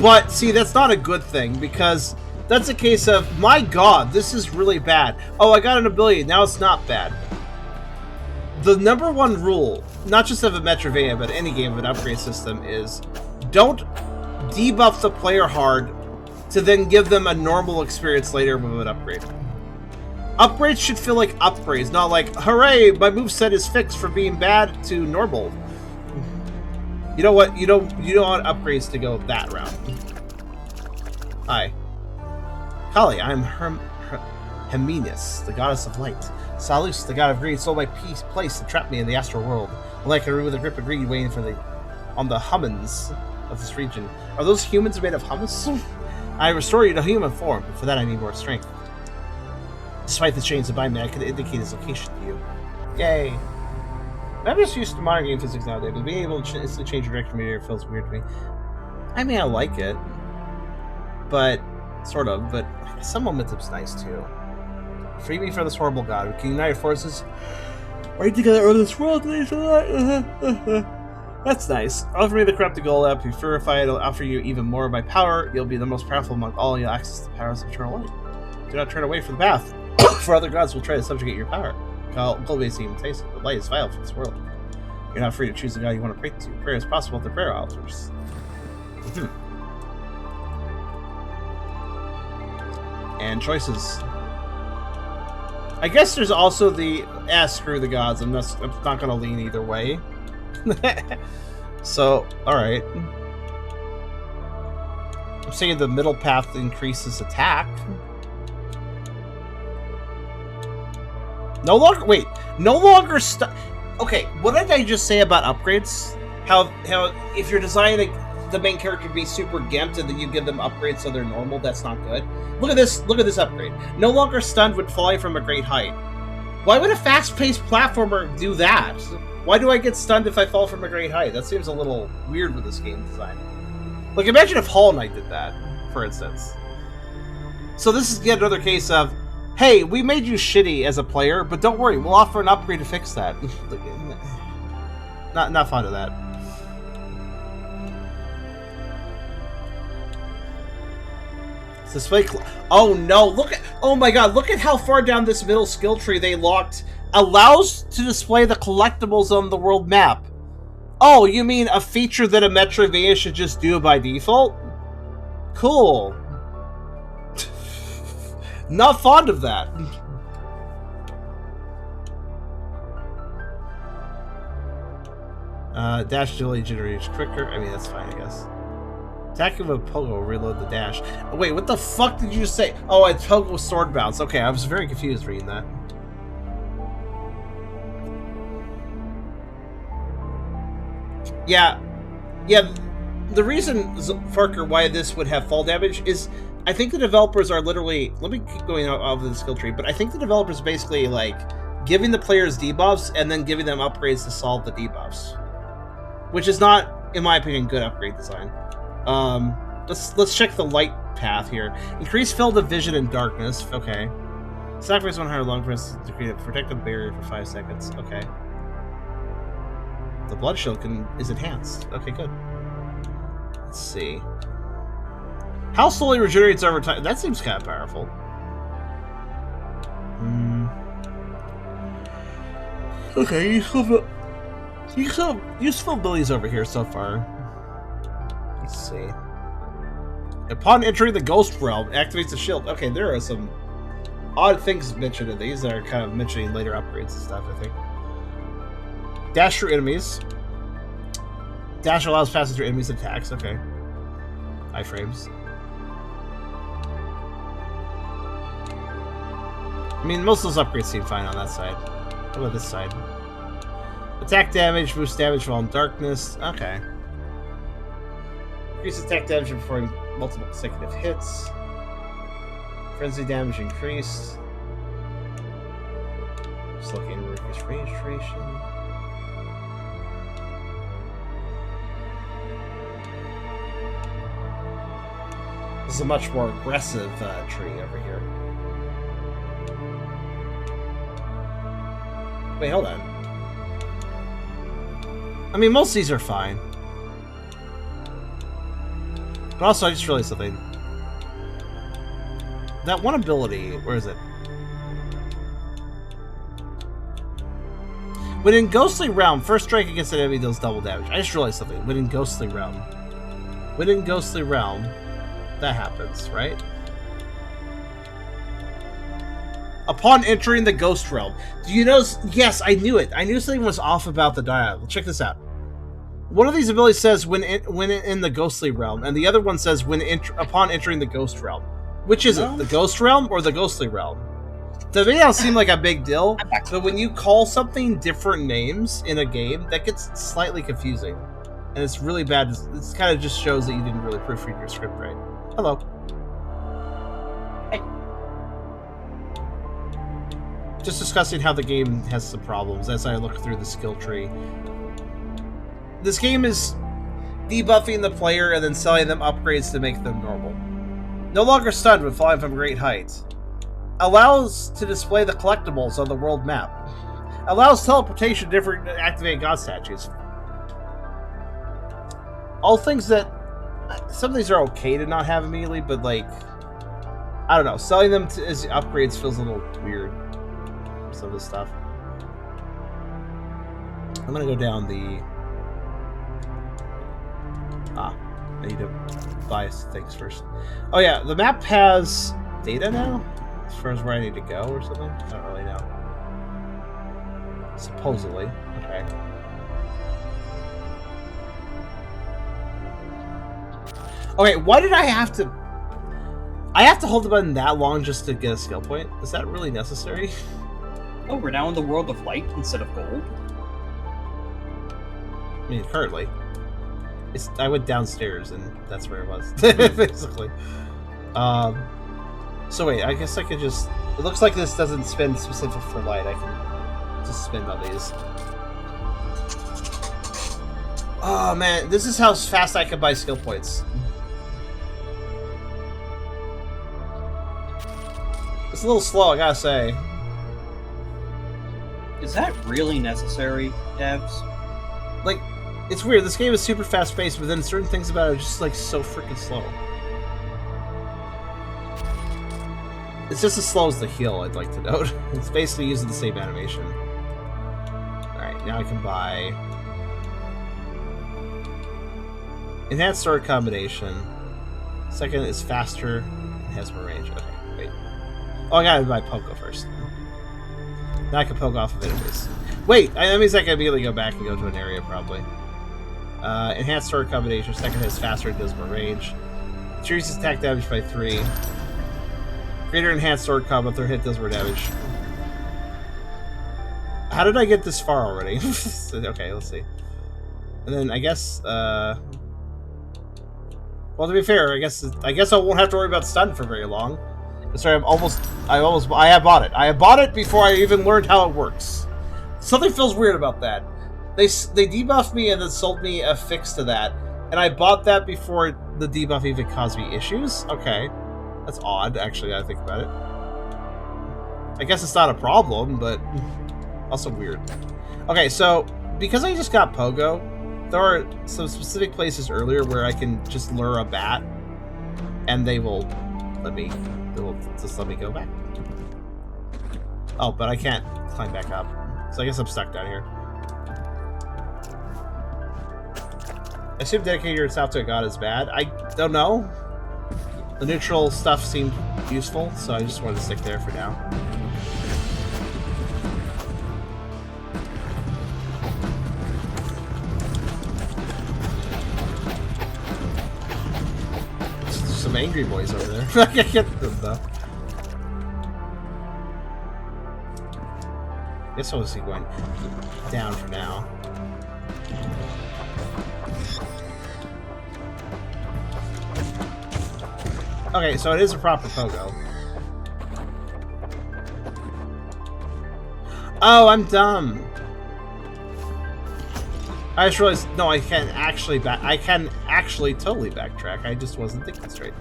But, see, that's not a good thing, because that's a case of, my god, this is really bad. Oh, I got an ability, now it's not bad. The number one rule, not just of a Metroidvania, but any game of an upgrade system, is don't debuff the player hard to then give them a normal experience later with an upgrade. Upgrades should feel like upgrades, not like, hooray, my moveset is fixed from being bad to normal. You know what? You don't want upgrades to go that route. Hi. Kali, I'm Herminus, the goddess of light. Salus, the god of greed, stole my place to trap me in the astral world. Like a root with a grip of greed waiting for on the humans of this region. Are those humans made of hummus? I restore you to human form, but for that I need more strength. Despite the chains that bind me, I could indicate his location to you. Yay. I'm just used to modern game physics nowadays, but being able to instantly change your direction meter feels weird to me. I mean, I like it. But, sort of, but some momentum's nice too. Free me from this horrible god. We can unite our forces right together over this world. That's nice. Offer me the corrupted gold app. If you purify it, it'll offer you even more of my power. You'll be the most powerful among all. You'll access the powers of eternal light. Do not turn away from the path, for other gods will try to subjugate your power. Gold may seem tasty, but light is vital for this world. You're not free to choose the god you want to pray to. Prayer is possible at the prayer altars. And choices. I guess there's also the screw the gods. I'm not going to lean either way. So, alright. I'm saying the middle path increases attack. No longer... Wait. No longer... Okay, what did I just say about upgrades? How if you're designing the main character to be super gimped and then you give them upgrades so they're normal, that's not good. Look at this upgrade. No longer stunned when falling from a great height. Why would a fast-paced platformer do that? Why do I get stunned if I fall from a great height? That seems a little weird with this game design. Like, imagine if Hollow Knight did that, for instance. So this is yet another case of, hey, we made you shitty as a player, but don't worry, we'll offer an upgrade to fix that. Not fond of that. Display. Oh no! Look at. Oh my god! Look at how far down this middle skill tree they locked. Allows to display the collectibles on the world map. Oh, you mean a feature that a Metroidvania should just do by default? Cool. Not fond of that. Dash delay generates quicker. I mean, that's fine, I guess. Attacking with Pogo, reload the dash. Wait, what the fuck did you say? Oh, it's Pogo sword bounce. Okay, I was very confused reading that. Yeah. The reason, Farker, why this would have fall damage is I think the developers are literally... Let me keep going out of the skill tree, but I think the developers basically, like, giving the players debuffs and then giving them upgrades to solve the debuffs. Which is not, in my opinion, good upgrade design. Let's check the light path here. Increase field of vision in darkness. Okay. Sacrifice 100 long press to create a protective barrier for 5 seconds. Okay. The blood shield is enhanced. Okay, good. Let's see. How slowly regenerates over time? That seems kind of powerful. Okay, useful abilities over here so far. Let's see. Upon entering the ghost realm, activates the shield. Okay, there are some odd things mentioned in these that are kind of mentioning later upgrades and stuff, I think. Dash through enemies. Dash allows passing through enemies' attacks. Okay. Iframes. I mean, most of those upgrades seem fine on that side. What about this side? Attack damage, boost damage while in darkness. Okay. Increase attack damage when performing multiple consecutive hits. Frenzy damage increased. Just looking at increased range duration. This is a much more aggressive tree over here. Wait, hold on. I mean, most of these are fine. But also, I just realized something. That one ability, where is it? When in Ghostly Realm, first strike against an enemy deals double damage. I just realized something. When in Ghostly Realm, that happens, right? Upon entering the Ghost Realm. Do you notice? Yes, I knew it. I knew something was off about the dialogue. Check this out. One of these abilities says when in the Ghostly Realm, and the other one says upon entering the Ghost Realm. Which is it? The Ghost Realm or the Ghostly Realm? To me, that seem like a big deal, but when you call something different names in a game, that gets slightly confusing. And it's really bad. It kind of just shows that you didn't really proofread your script right. Hello. Hey. Just discussing how the game has some problems as I look through the skill tree. This game is debuffing the player and then selling them upgrades to make them normal. No longer stunned when flying from great heights. Allows to display the collectibles on the world map. Allows teleportation to different activated god statues. All things that... Some of these are okay to not have immediately, but like... I don't know. Selling them as upgrades feels a little weird. Some of this stuff. I'm gonna go down the... I need to buy things first. Oh yeah, the map has data now? As far as where I need to go or something? I don't really know. Supposedly. Okay. Okay, why did I have to... I have to hold the button that long just to get a skill point? Is that really necessary? Oh, we're now in the world of light instead of gold? I mean, currently. I went downstairs and that's where it was, basically. So wait, I guess I could just... It looks like this doesn't spin specific for light. I can just spin on these. Oh man, this is how fast I can buy skill points. It's a little slow, I gotta say. Is that really necessary, devs? Like, it's weird. This game is super fast-paced, but then certain things about it are just, like, so freaking slow. It's just as slow as the heal, I'd like to note. It's basically using the same animation. Alright, now I can buy... Enhanced sword combination. Second is faster and has more range. Okay, wait. Oh, I gotta buy Pogo first. Now I can poke off of enemies. Wait, that means I can immediately go back and go to an area, probably. Enhanced sword combination. Second is faster and does more range. Increases attack damage by 3. Greater enhanced sword combo. Third hit does more damage. How did I get this far already? Okay, let's see. And then I guess... Well, to be fair, I guess I won't have to worry about stun for very long. Sorry, I have bought it. I have bought it before I even learned how it works. Something feels weird about that. They debuffed me and then sold me a fix to that, and I bought that before the debuff even caused me issues? Okay. That's odd, actually, I think about it. I guess it's not a problem, but also weird. Okay, so, because I just got Pogo, there are some specific places earlier where I can just lure a bat, and they will just let me go back. Oh, but I can't climb back up. So I guess I'm stuck down here. I assume dedicating yourself to a god is bad. I don't know. The neutral stuff seemed useful, so I just wanted to stick there for now. There's some angry boys over there. I can't get them though. I guess I'll just keep going down for now. Okay, so it is a proper pogo. Oh, I'm dumb. I just realized, no, I can actually totally backtrack. I just wasn't thinking straight.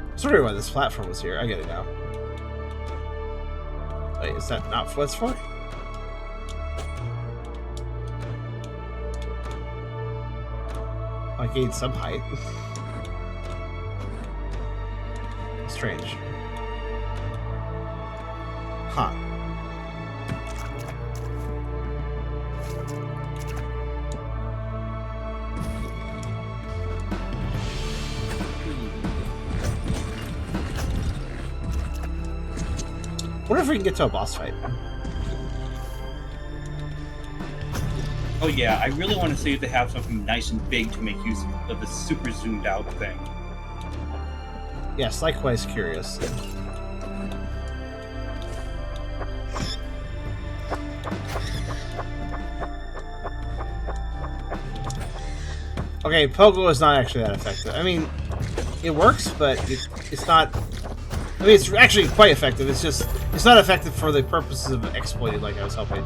I was wondering why this platform was here. I get it now. Wait, is that not what it's for? I gained some height. Strange. Huh. I wonder if we can get to a boss fight. Oh yeah, I really want to see if they have something nice and big to make use of the super zoomed out thing. Yes, likewise curious. Okay, pogo is not actually that effective. I mean, it works, but it's not... I mean, it's actually quite effective. It's just... It's not effective for the purposes of exploiting like I was hoping.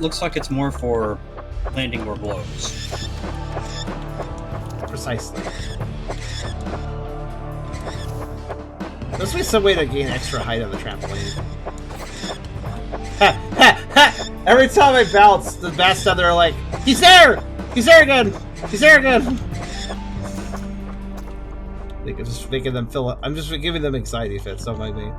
Looks like it's more for landing more blows. Precisely. There must be some way to gain extra height on the trampoline. Ha! Ha! Ha! Every time I bounce, the bats down there are like, "He's there! He's there again! He's there again!" I'm just making them feel. I'm just giving them anxiety fits. Don't mind me.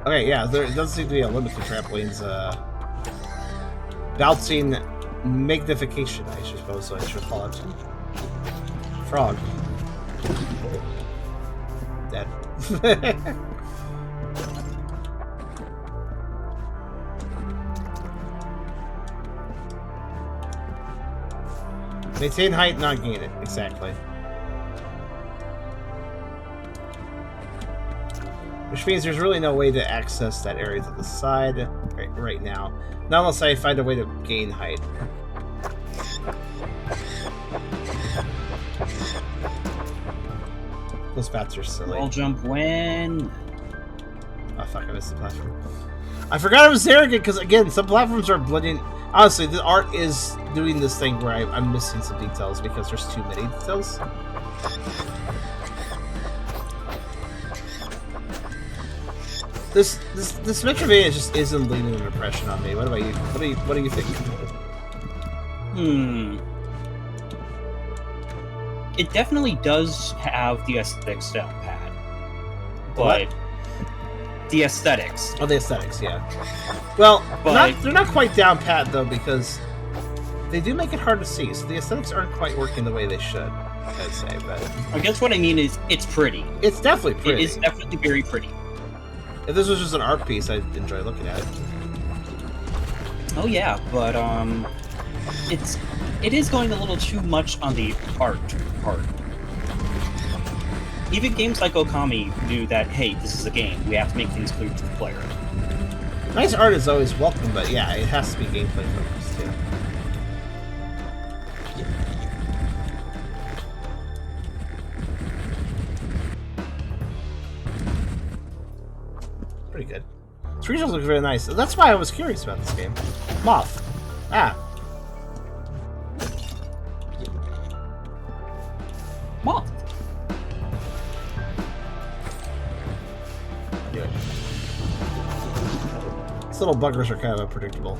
Okay, yeah, there doesn't seem to be a limit to trampolines. Bouncing magnification, I suppose I should call it. Frog. Dead. Maintain height, not gain it. Exactly. Which means there's really no way to access that area to the side right now. Not unless I find a way to gain height. Those bats are silly. Wall jump when... Oh fuck, I missed the platform. I forgot it was there again, because again, some platforms are blending. Honestly, the art is doing this thing where I'm missing some details because there's too many details. This Metroidvania just isn't leaving an impression on me. What about you? What do you think? It definitely does have the aesthetics down pat. What? But the aesthetics. Oh, the aesthetics, yeah. Well, but they're not quite down pat though, because they do make it hard to see. So the aesthetics aren't quite working the way they should, I'd say. But I guess what I mean is it's pretty. It's definitely pretty. It is definitely very pretty. If this was just an art piece, I'd enjoy looking at it. Oh yeah, but it is going a little too much on the art part. Even games like Okami knew that, hey, this is a game. We have to make things clear to the player. Nice art is always welcome, but yeah, it has to be gameplay focused too. Pretty good. Screenshots look very nice. That's why I was curious about this game. Moth. Ah. Moth. These little buggers are kind of unpredictable.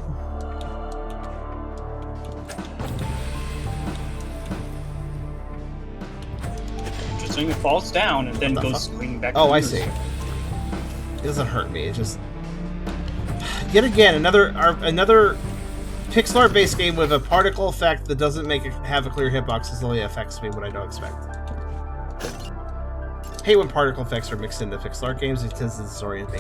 Interesting, it falls down and then goes swinging back. Oh, I see. It doesn't hurt me. It just... Yet again, another pixel art based game with a particle effect that doesn't have a clear hitbox slowly affects me when I don't expect. I hate when particle effects are mixed into pixel art games. It tends to disorient me.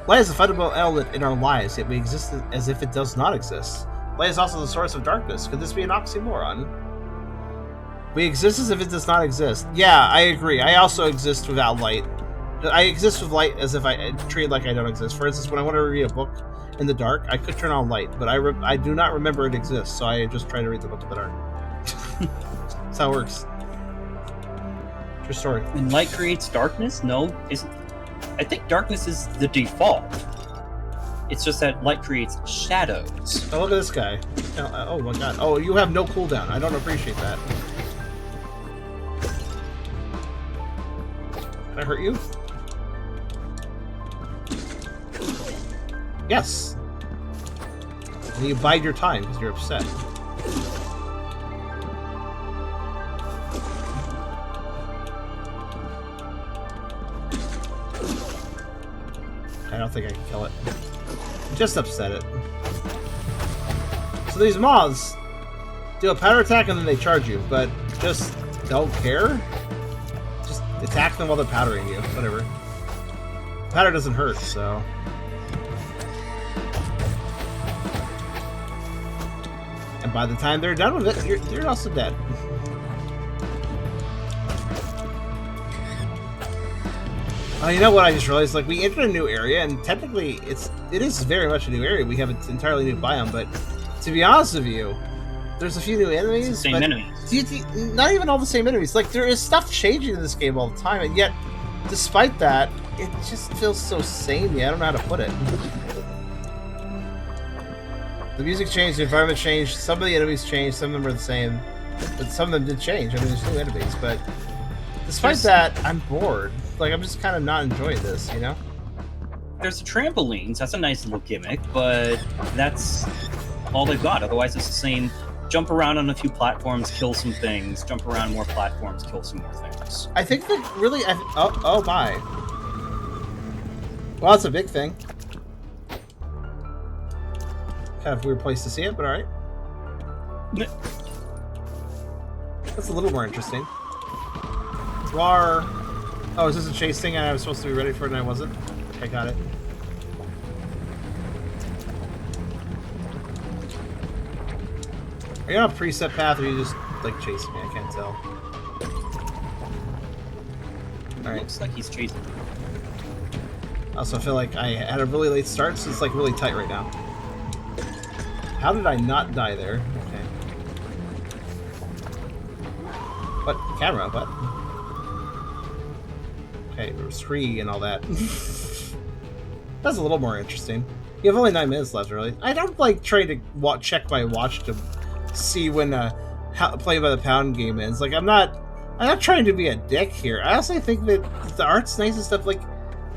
Light is a fundamental element in our lives, yet we exist as if it does not exist. Light is also the source of darkness. Could this be an oxymoron? We exist as if it does not exist. Yeah, I agree. I also exist without light. I exist with light as if I treat it like I don't exist. For instance, when I want to read a book in the dark, I could turn on light, but I do not remember it exists, so I just try to read the book in the dark. That's how it works. True story. And light creates darkness? No, isn't. I think darkness is the default. It's just that light creates shadows. Oh, look at this guy. Oh my god. Oh, you have no cooldown. I don't appreciate that. Can I hurt you? Yes. And you bide your time because you're upset. I don't think I can kill it. Just upset it. So these moths do a powder attack and then they charge you, but just don't care? Just attack them while they're powdering you. Whatever. Powder doesn't hurt, so... And by the time they're done with it, you're also dead. Oh, you know what I just realized? Like, we entered a new area, and technically, it is very much a new area. We have an entirely new biome, but to be honest with you, there's a few new enemies. It's the same enemies. Not even all the same enemies. Like, there is stuff changing in this game all the time, and yet, despite that, it just feels so samey. I don't know how to put it. The music changed, the environment changed, some of the enemies changed, some of them are the same, but some of them did change. I mean, there's new enemies, but despite that, I'm bored. Like, I'm just kind of not enjoying this, you know? There's the trampolines, that's a nice little gimmick, but that's all they've got. Otherwise, it's the same jump around on a few platforms, kill some things, jump around more platforms, kill some more things. I think that really... Oh my. Well, that's a big thing. Kind of weird place to see it, but alright. That's a little more interesting. Rar. Oh, is this a chase thing and I was supposed to be ready for it and I wasn't? I got it. Are you on a preset path or are you just, like, chasing me? I can't tell. Alright. Looks like he's chasing me. Also, I feel like I had a really late start, so it's, like, really tight right now. How did I not die there? Okay. What? Camera? What? Okay, there was 3 and all that. That's a little more interesting. You have only 9 minutes left, really. I don't like trying to check my watch to see when Play by the Pound game ends. Like, I'm not trying to be a dick here. I also think that the art's nice and stuff. Like,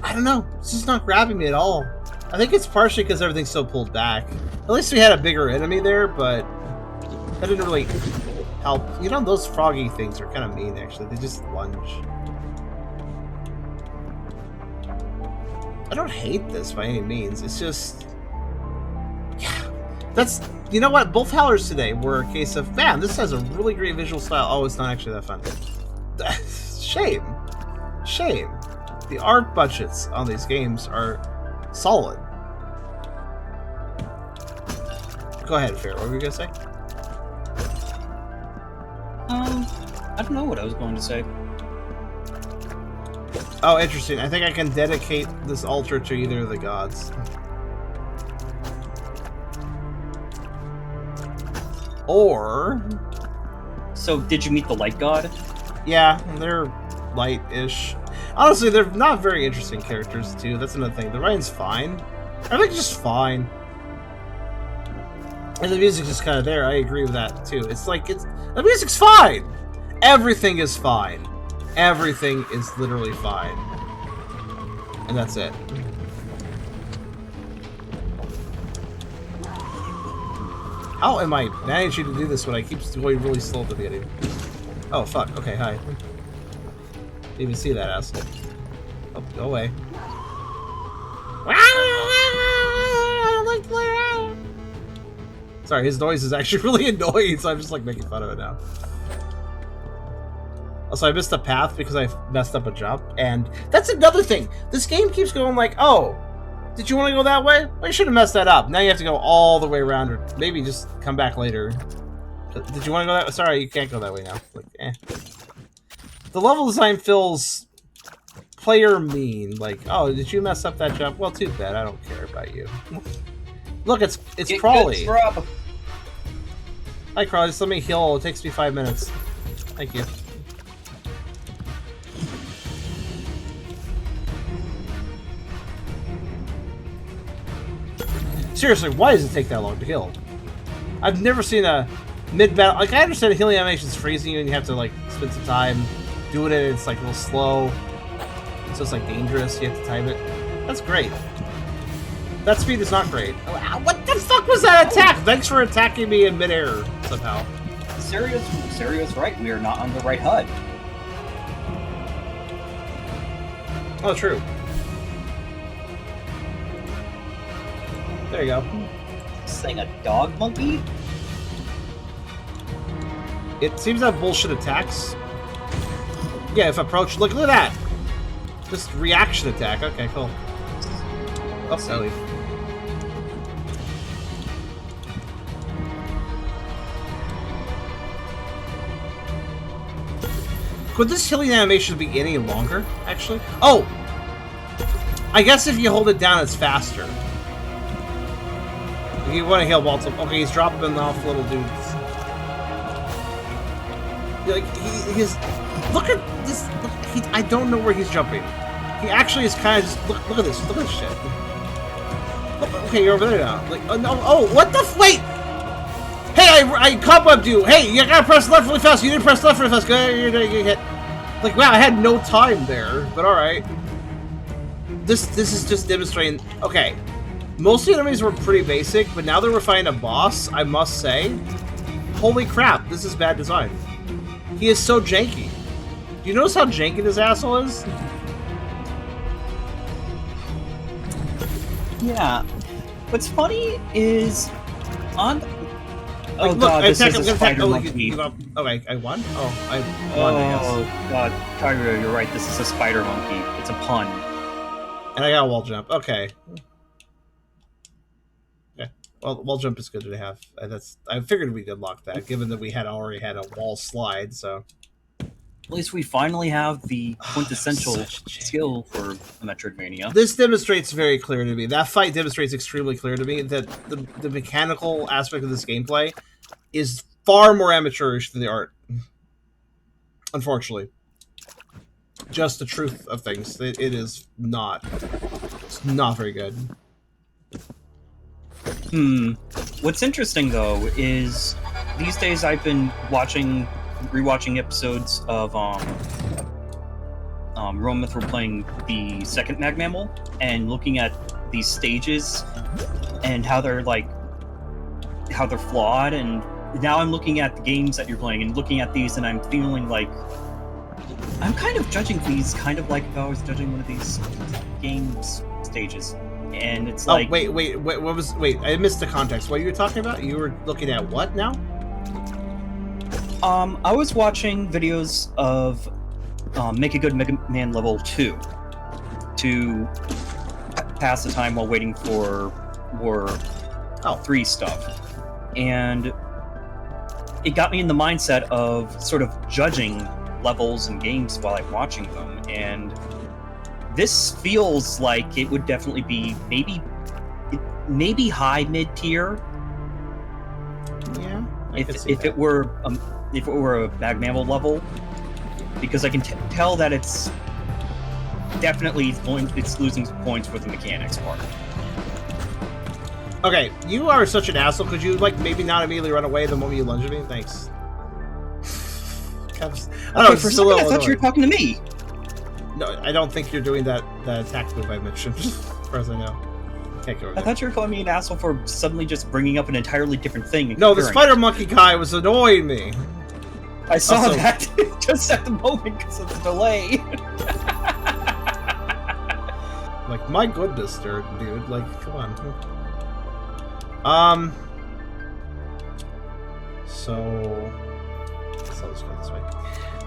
I don't know. It's just not grabbing me at all. I think it's partially because everything's so pulled back. At least we had a bigger enemy there, but that didn't really help. You know, those froggy things are kind of mean, actually. They just lunge. I don't hate this by any means. It's just... Yeah. That's... You know what? Both Howlers today were a case of, man, this has a really great visual style. Oh, it's not actually that fun. Shame. Shame. The art budgets on these games are solid. Go ahead, Fair. What were you going to say? I don't know what I was going to say. Oh, interesting. I think I can dedicate this altar to either of the gods. Or... So, did you meet the light god? Yeah, they're light-ish. Honestly, they're not very interesting characters, too. That's another thing. The writing's fine. I think it's just fine. And the music's just kind of there. I agree with that, too. It's like, the music's fine! Everything is fine. Everything is literally fine. And that's it. How am I managing to do this when I keep going really slow at the beginning? Oh, fuck. Okay, hi. Didn't even see that asshole. Oh, go away. Sorry, his noise is actually really annoying, so I'm just like making fun of it now. Also, I missed a path because I messed up a jump, and that's another thing. This game keeps going like, oh, did you want to go that way? Well, you should have messed that up. Now you have to go all the way around, or maybe just come back later. Did you want to go that way? Sorry, you can't go that way now. Like, eh. The level design feels player mean. Like, oh, did you mess up that jump? Well, too bad. I don't care about you. Look, it's Get Crawley. good, Hi, Crawley. Just let me heal. It takes me 5 minutes. Thank you. Seriously, why does it take that long to heal? I've never seen a mid-battle... Like, I understand healing animation's freezing you and you have to, like, spend some time doing it. It's, like, a little slow. So it's, like, dangerous. You have to time it. That's great. That speed is not great. What the fuck was that attack? Thanks for attacking me in midair, somehow. Serio's right. We are not on the right HUD. Oh, true. There you go. This thing a dog monkey? It seems to have bullshit attacks. Yeah, if approach... Look at that! Just reaction attack. Okay, cool. Oh, silly. Could this healing animation be any longer, actually? Oh! I guess if you hold it down, it's faster. You want to heal multiple. Okay, he's dropping off little dudes. Like, he's... Look at this... I don't know where he's jumping. He actually is kind of just... Look at this. Look at this shit. Look, okay, you're over there now. Like, oh, no, oh, what the... Wait! Hey, I cobwebbed you! Hey, you gotta press left really fast. You didn't press left really fast. You're gonna get hit. Like, wow, I had no time there. But alright. This is just demonstrating... Okay. Most of the enemies were pretty basic, but now that we're fighting a boss, I must say... Holy crap, this is bad design. He is so janky. Do you notice how janky this asshole is? Yeah. What's funny is on. Oh Look, god, this is a attack. spider Oh, monkey. okay, I won? Oh, I won, I guess. Oh god, Kyra, you're right. This is a spider monkey. It's a pun. And I got a wall jump. Okay. Okay. Well, wall jump is good to have. I figured we'd unlock that, given that we already had a wall slide, so... At least we finally have the quintessential skill for a Metroidvania. This demonstrates very clear to me. That fight demonstrates extremely clear to me that the mechanical aspect of this gameplay is far more amateurish than the art. Unfortunately. Just the truth of things. It is not. It's not very good. What's interesting, though, is these days I've been rewatching episodes of Rome Myth. We're playing the second Mag Mammal and looking at these stages and how they're flawed, and now I'm looking at the games that you're playing and looking at these and I'm feeling like I'm kind of judging these kind of like if I was judging one of these games stages. And it's like... Wait, I missed the context. What are you talking about? You were looking at what now? I was watching videos of Make a Good Mega Man Level 2 to pass the time while waiting for War 3 stuff. And it got me in the mindset of sort of judging levels and games while I'm watching them. And this feels like it would definitely be maybe high mid-tier. Yeah. If it were a Mag Mammal level, because I can tell that it's definitely it's losing points for the mechanics part. Okay, you are such an asshole. Could you maybe not immediately run away the moment you lunge at me? Thanks. I don't know. For a second, I thought you were talking to me. No, I don't think you're doing that attack move I mentioned, as far as I know. Can't go over I there. thought you were calling me an asshole for suddenly just bringing up an entirely different thing. And No, the comparing spider it. monkey guy was annoying me. I saw Also- that just at the moment because of the delay. Like, my goodness, dude. Like, come on. So I'll just go this way.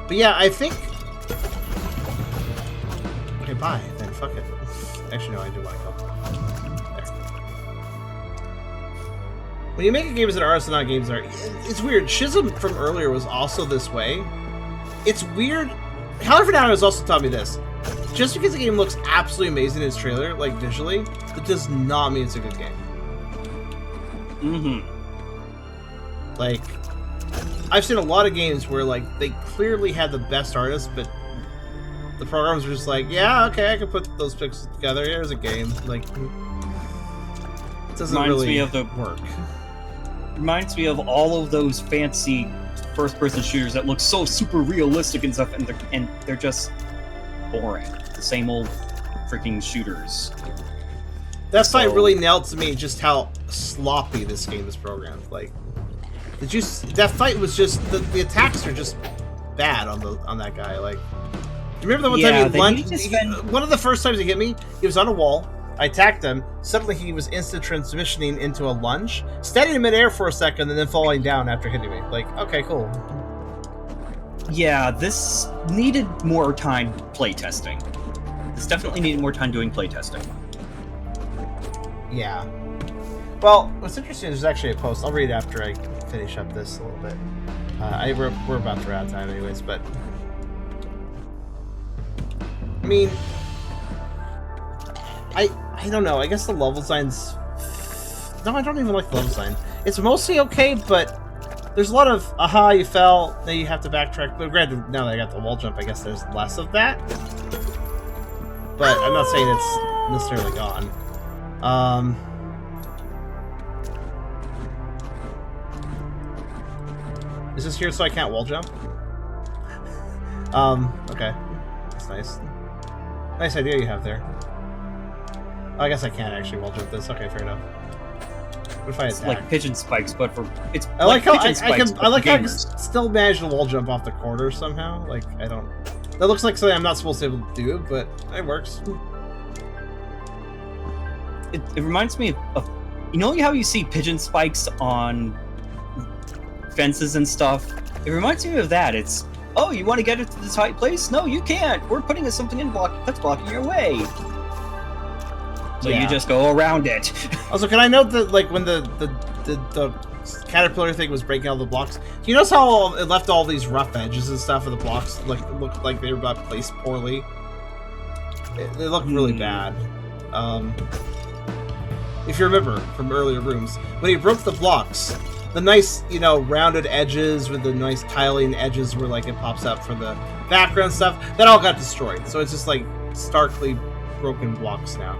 But yeah, I think. Okay, bye. Then fuck it. Actually, no, I do want to go. There. When you make a game as an artist and not games art, it's weird. Schism from earlier was also this way. It's weird. Howler for Now has also taught me this. Just because the game looks absolutely amazing in its trailer, like visually, it does not mean it's a good game. Mm-hmm. Like, I've seen a lot of games where, like, they clearly had the best artists, but the programs were just like, yeah, okay, I can put those pixels together. Here's a game. Like, it doesn't Reminds really me of the- work. Reminds me of all of those fancy first-person shooters that look so super realistic and stuff, and they're just boring. The same old freaking shooters. That fight So- really nailed to me just how sloppy this game is programmed. Like, that fight was just the attacks are just bad on that guy. Like, you remember the one Yeah, time he they lunged? need to spend- One of the first times he hit me, he was on a wall. I attacked him. Suddenly, he was instant transitioning into a lunge, standing in midair for a second, and then falling down after hitting me. Like, okay, cool. Yeah, this needed more time playtesting. This definitely needed more time doing playtesting. Yeah. Well, what's interesting is there's actually a post. I'll read after I finish up this a little bit. We're about to run out of time anyways, but I mean, I don't know. I guess the level design's... No, I don't even like the level design. It's mostly okay, but there's a lot of, aha, you fell, then you have to backtrack. But granted, now that I got the wall jump, I guess there's less of that. But I'm not saying it's necessarily gone. Is this here so I can't wall jump? Okay. That's nice. Nice idea you have there. Oh, I guess I can't actually wall jump this. Okay, fair enough. What if I It's attack? like pigeon spikes, but for it's I like how I pigeon spikes, can but I like for how I can gamers. still manage to wall jump off the corner somehow. Like, I don't... That looks like something I'm not supposed to be able to do, but it works. It reminds me of you know how you see pigeon spikes on fences and stuff. It reminds me of that. It's oh, you want to get it to this high place? No, you can't. We're putting something in that's blocking your way. So Yeah. you just go around it. Also, can I note that, like, when the caterpillar thing was breaking all the blocks, do you notice how it left all these rough edges and stuff of the blocks, like, looked like they were placed poorly? They look really bad. If you remember from earlier rooms, when he broke the blocks, the nice, you know, rounded edges with the nice tiling edges where, like, it pops up for the background stuff, that all got destroyed. So it's just, like, starkly broken blocks now.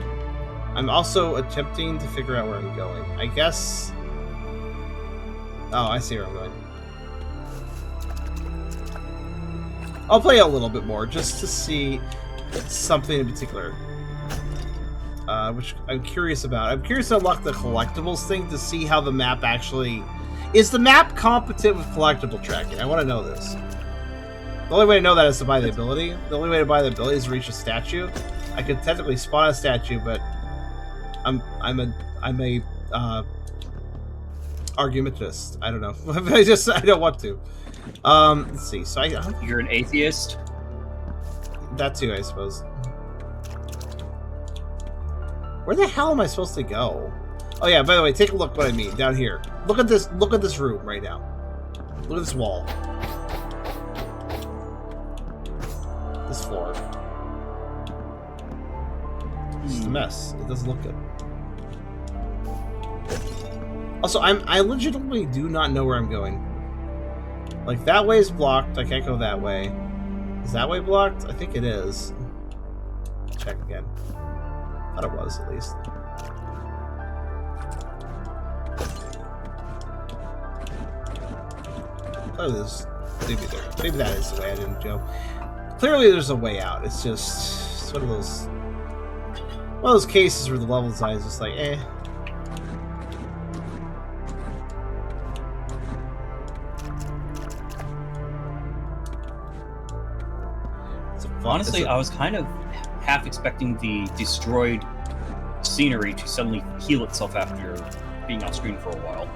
I'm also attempting to figure out where I'm going. I guess... Oh, I see where I'm going. I'll play a little bit more, just to see something in particular. Which I'm curious about. I'm curious to unlock the collectibles thing to see how the map actually... Is the map competent with collectible tracking? I want to know this. The only way to know that is to buy the ability. The only way to buy the ability is to reach a statue. I could technically spawn a statue, but I'm a argumentist. I don't know. I don't want to. Let's see. So You're an atheist. that too, I suppose. Where the hell am I supposed to go? Oh yeah, by the way, take a look what I mean down here. Look at this room right now. Look at this wall. This floor. It's just a mess. It doesn't look good. Also, I legitimately do not know where I'm going. Like, that way is blocked. I can't go that way. Is that way blocked? I think it is. Check again. Thought it was, at least. Oh, there's... Maybe that is the way I didn't go. Clearly there's a way out. It's just... It's one of those... of those cases where the level design is just like, eh. Honestly, I was kind of half expecting the destroyed scenery to suddenly heal itself after being off screen for a while.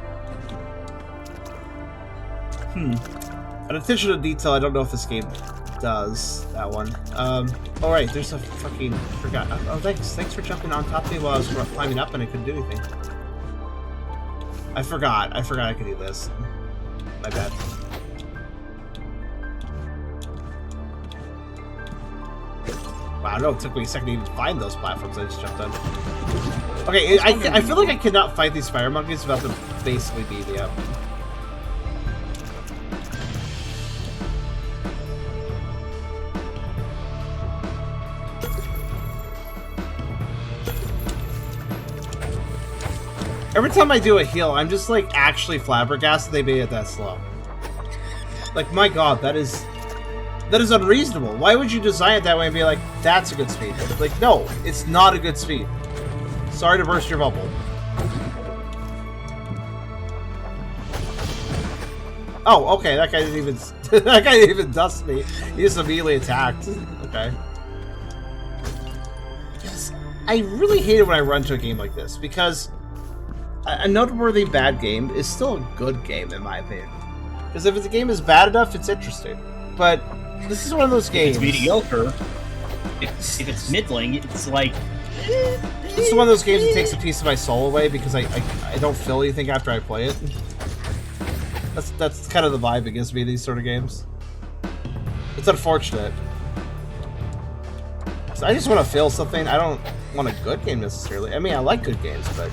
An attention to detail, I don't know if this game does that one. Oh right, there's a fucking forgot. Oh, thanks for jumping on top of me while I was climbing up and I couldn't do anything. I forgot I could do this. My bad. Wow, I don't know, it took me a second to even find those platforms I just jumped on. Okay, I feel like I could not fight these fire monkeys without them basically beating me up. Every time I do a heal, I'm just like actually flabbergasted they made it that slow. Like, my god, that is unreasonable. Why would you design it that way and be like, that's a good speed? Like, no, it's not a good speed. Sorry to burst your bubble. Oh, okay, that guy didn't even that guy didn't even dust me. He just immediately attacked. Okay. Yes, I really hate it when I run to a game like this because a noteworthy bad game is still a good game in my opinion. Because if the game is bad enough, it's interesting. But this is one of those games. If it's mediocre. If it's middling, it's like. This is one of those games that takes a piece of my soul away because I don't feel anything after I play it. That's kind of the vibe it gives me these sort of games. It's unfortunate. So I just want to feel something. I don't want a good game necessarily. I mean, I like good games, but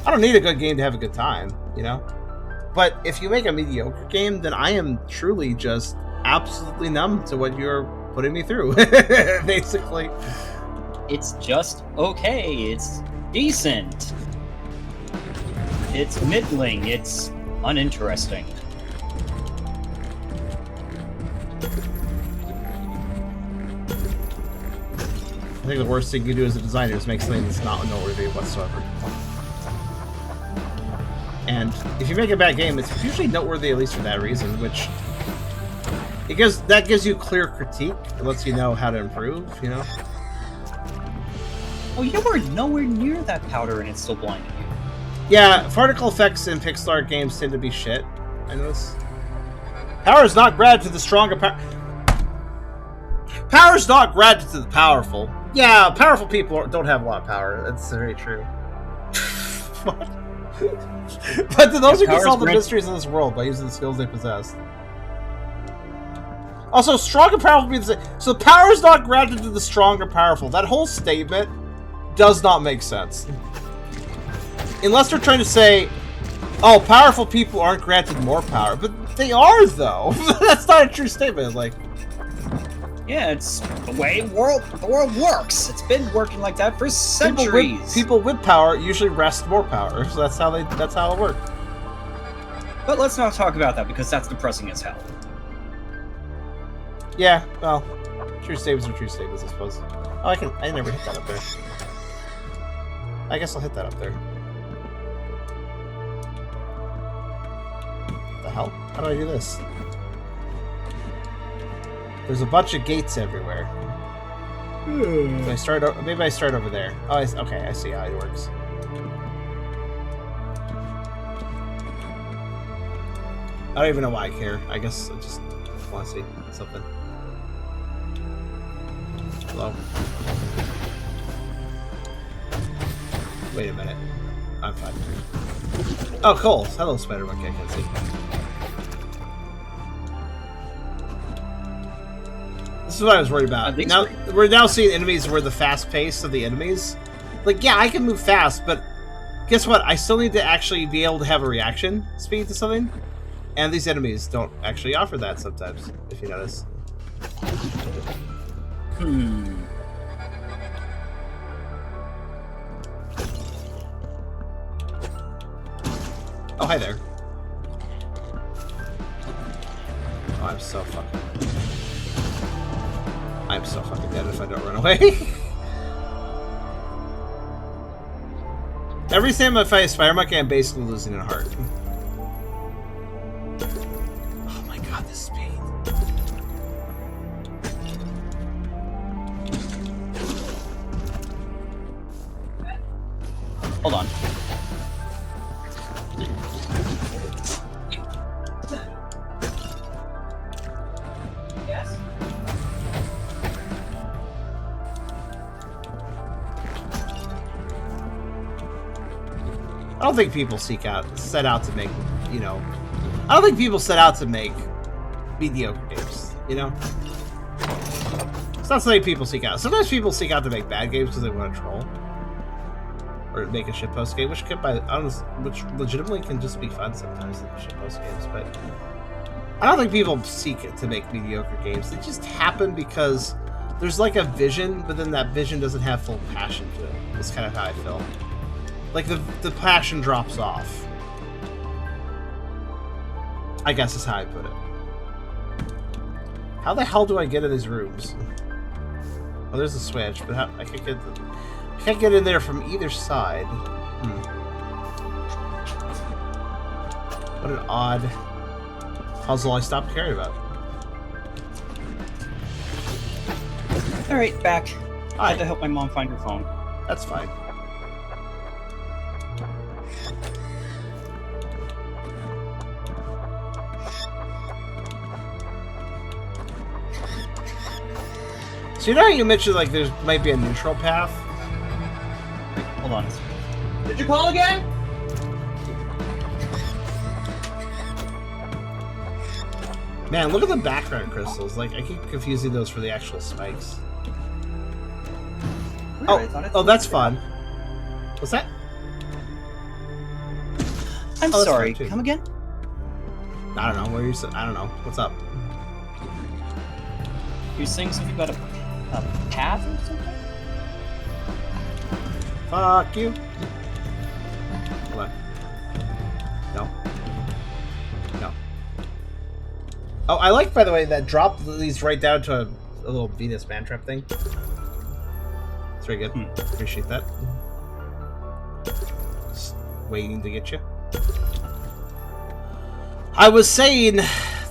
I don't need a good game to have a good time, you know? But if you make a mediocre game, then I am truly just absolutely numb to what you're putting me through, basically. It's just okay. It's decent. It's middling. It's uninteresting. I think the worst thing you do as a designer is make something that's not noteworthy whatsoever. And if you make a bad game, it's usually noteworthy at least for that reason, which that gives you clear critique. It lets you know how to improve, you know? Oh, you were nowhere near that powder and it's still blinding you. Yeah, particle effects in pixel art games tend to be shit. I notice. Power is not granted to the stronger Power is not granted to the powerful. Yeah, powerful people don't have a lot of power. That's very true. What? But to those who can solve the mysteries of this world by using the skills they possess. Also, strong and powerful means so power is not granted to the strong or powerful. That whole statement does not make sense. Unless they're trying to say, oh, powerful people aren't granted more power. But they are, though. That's not a true statement. Like, yeah, it's the way the world works. It's been working like that for centuries. People with power usually wrest more power. So that's how it works. But let's not talk about that because that's depressing as hell. Yeah, well, true statements are true statements, I suppose. Oh, I never hit that up there. I guess I'll hit that up there. What the hell? How do I do this? There's a bunch of gates everywhere. Do I start? Maybe I start over there. Oh, okay, I see how it works. I don't even know why I care. I guess I just want to see something. Hello? Wait a minute. I'm fine. Oh, cool. Hello, Spider Monkey. I can see. This is what I was worried about. Now we're now seeing enemies where the fast pace of the enemies. Like, yeah, I can move fast, but guess what? I still need to actually be able to have a reaction speed to something. And these enemies don't actually offer that sometimes, if you notice. Oh, hi there. Oh, I'm so fucking dead if I don't run away. Every time I fight a spider monkey, I'm basically losing a heart. Oh my god, this speed. Hold on. Yes. I don't think people set out to make, you know. I don't think people set out to make mediocre games, you know. It's not something people seek out. Sometimes people seek out to make bad games because they want to troll or make a shitpost game, which which legitimately can just be fun sometimes. Shitpost games, but I don't think people seek it to make mediocre games. They just happen because there's like a vision, but then that vision doesn't have full passion to it. That's kind of how I feel. Like, the passion drops off. I guess is how I put it. How the hell do I get in these rooms? Oh, there's a switch, but I can't get in there from either side. What an odd puzzle I stopped caring about. Alright, back. I Hi. had to help my mom find her phone. That's fine. So you know how you mentioned like there might be a neutral path? Hold on. Did you call again? Man, look at the background crystals. Like I keep confusing those for the actual spikes. Weird, Oh, that's fun. What's that? I'm that's sorry. fun, too. Come again? I don't know. Where you? I don't know. What's up? You're saying something about a path or something? Fuck you. What? No. No. Oh, I like, by the way, that drop leads right down to a little Venus mantrap thing. It's very good. Appreciate that. Just waiting to get you. I was saying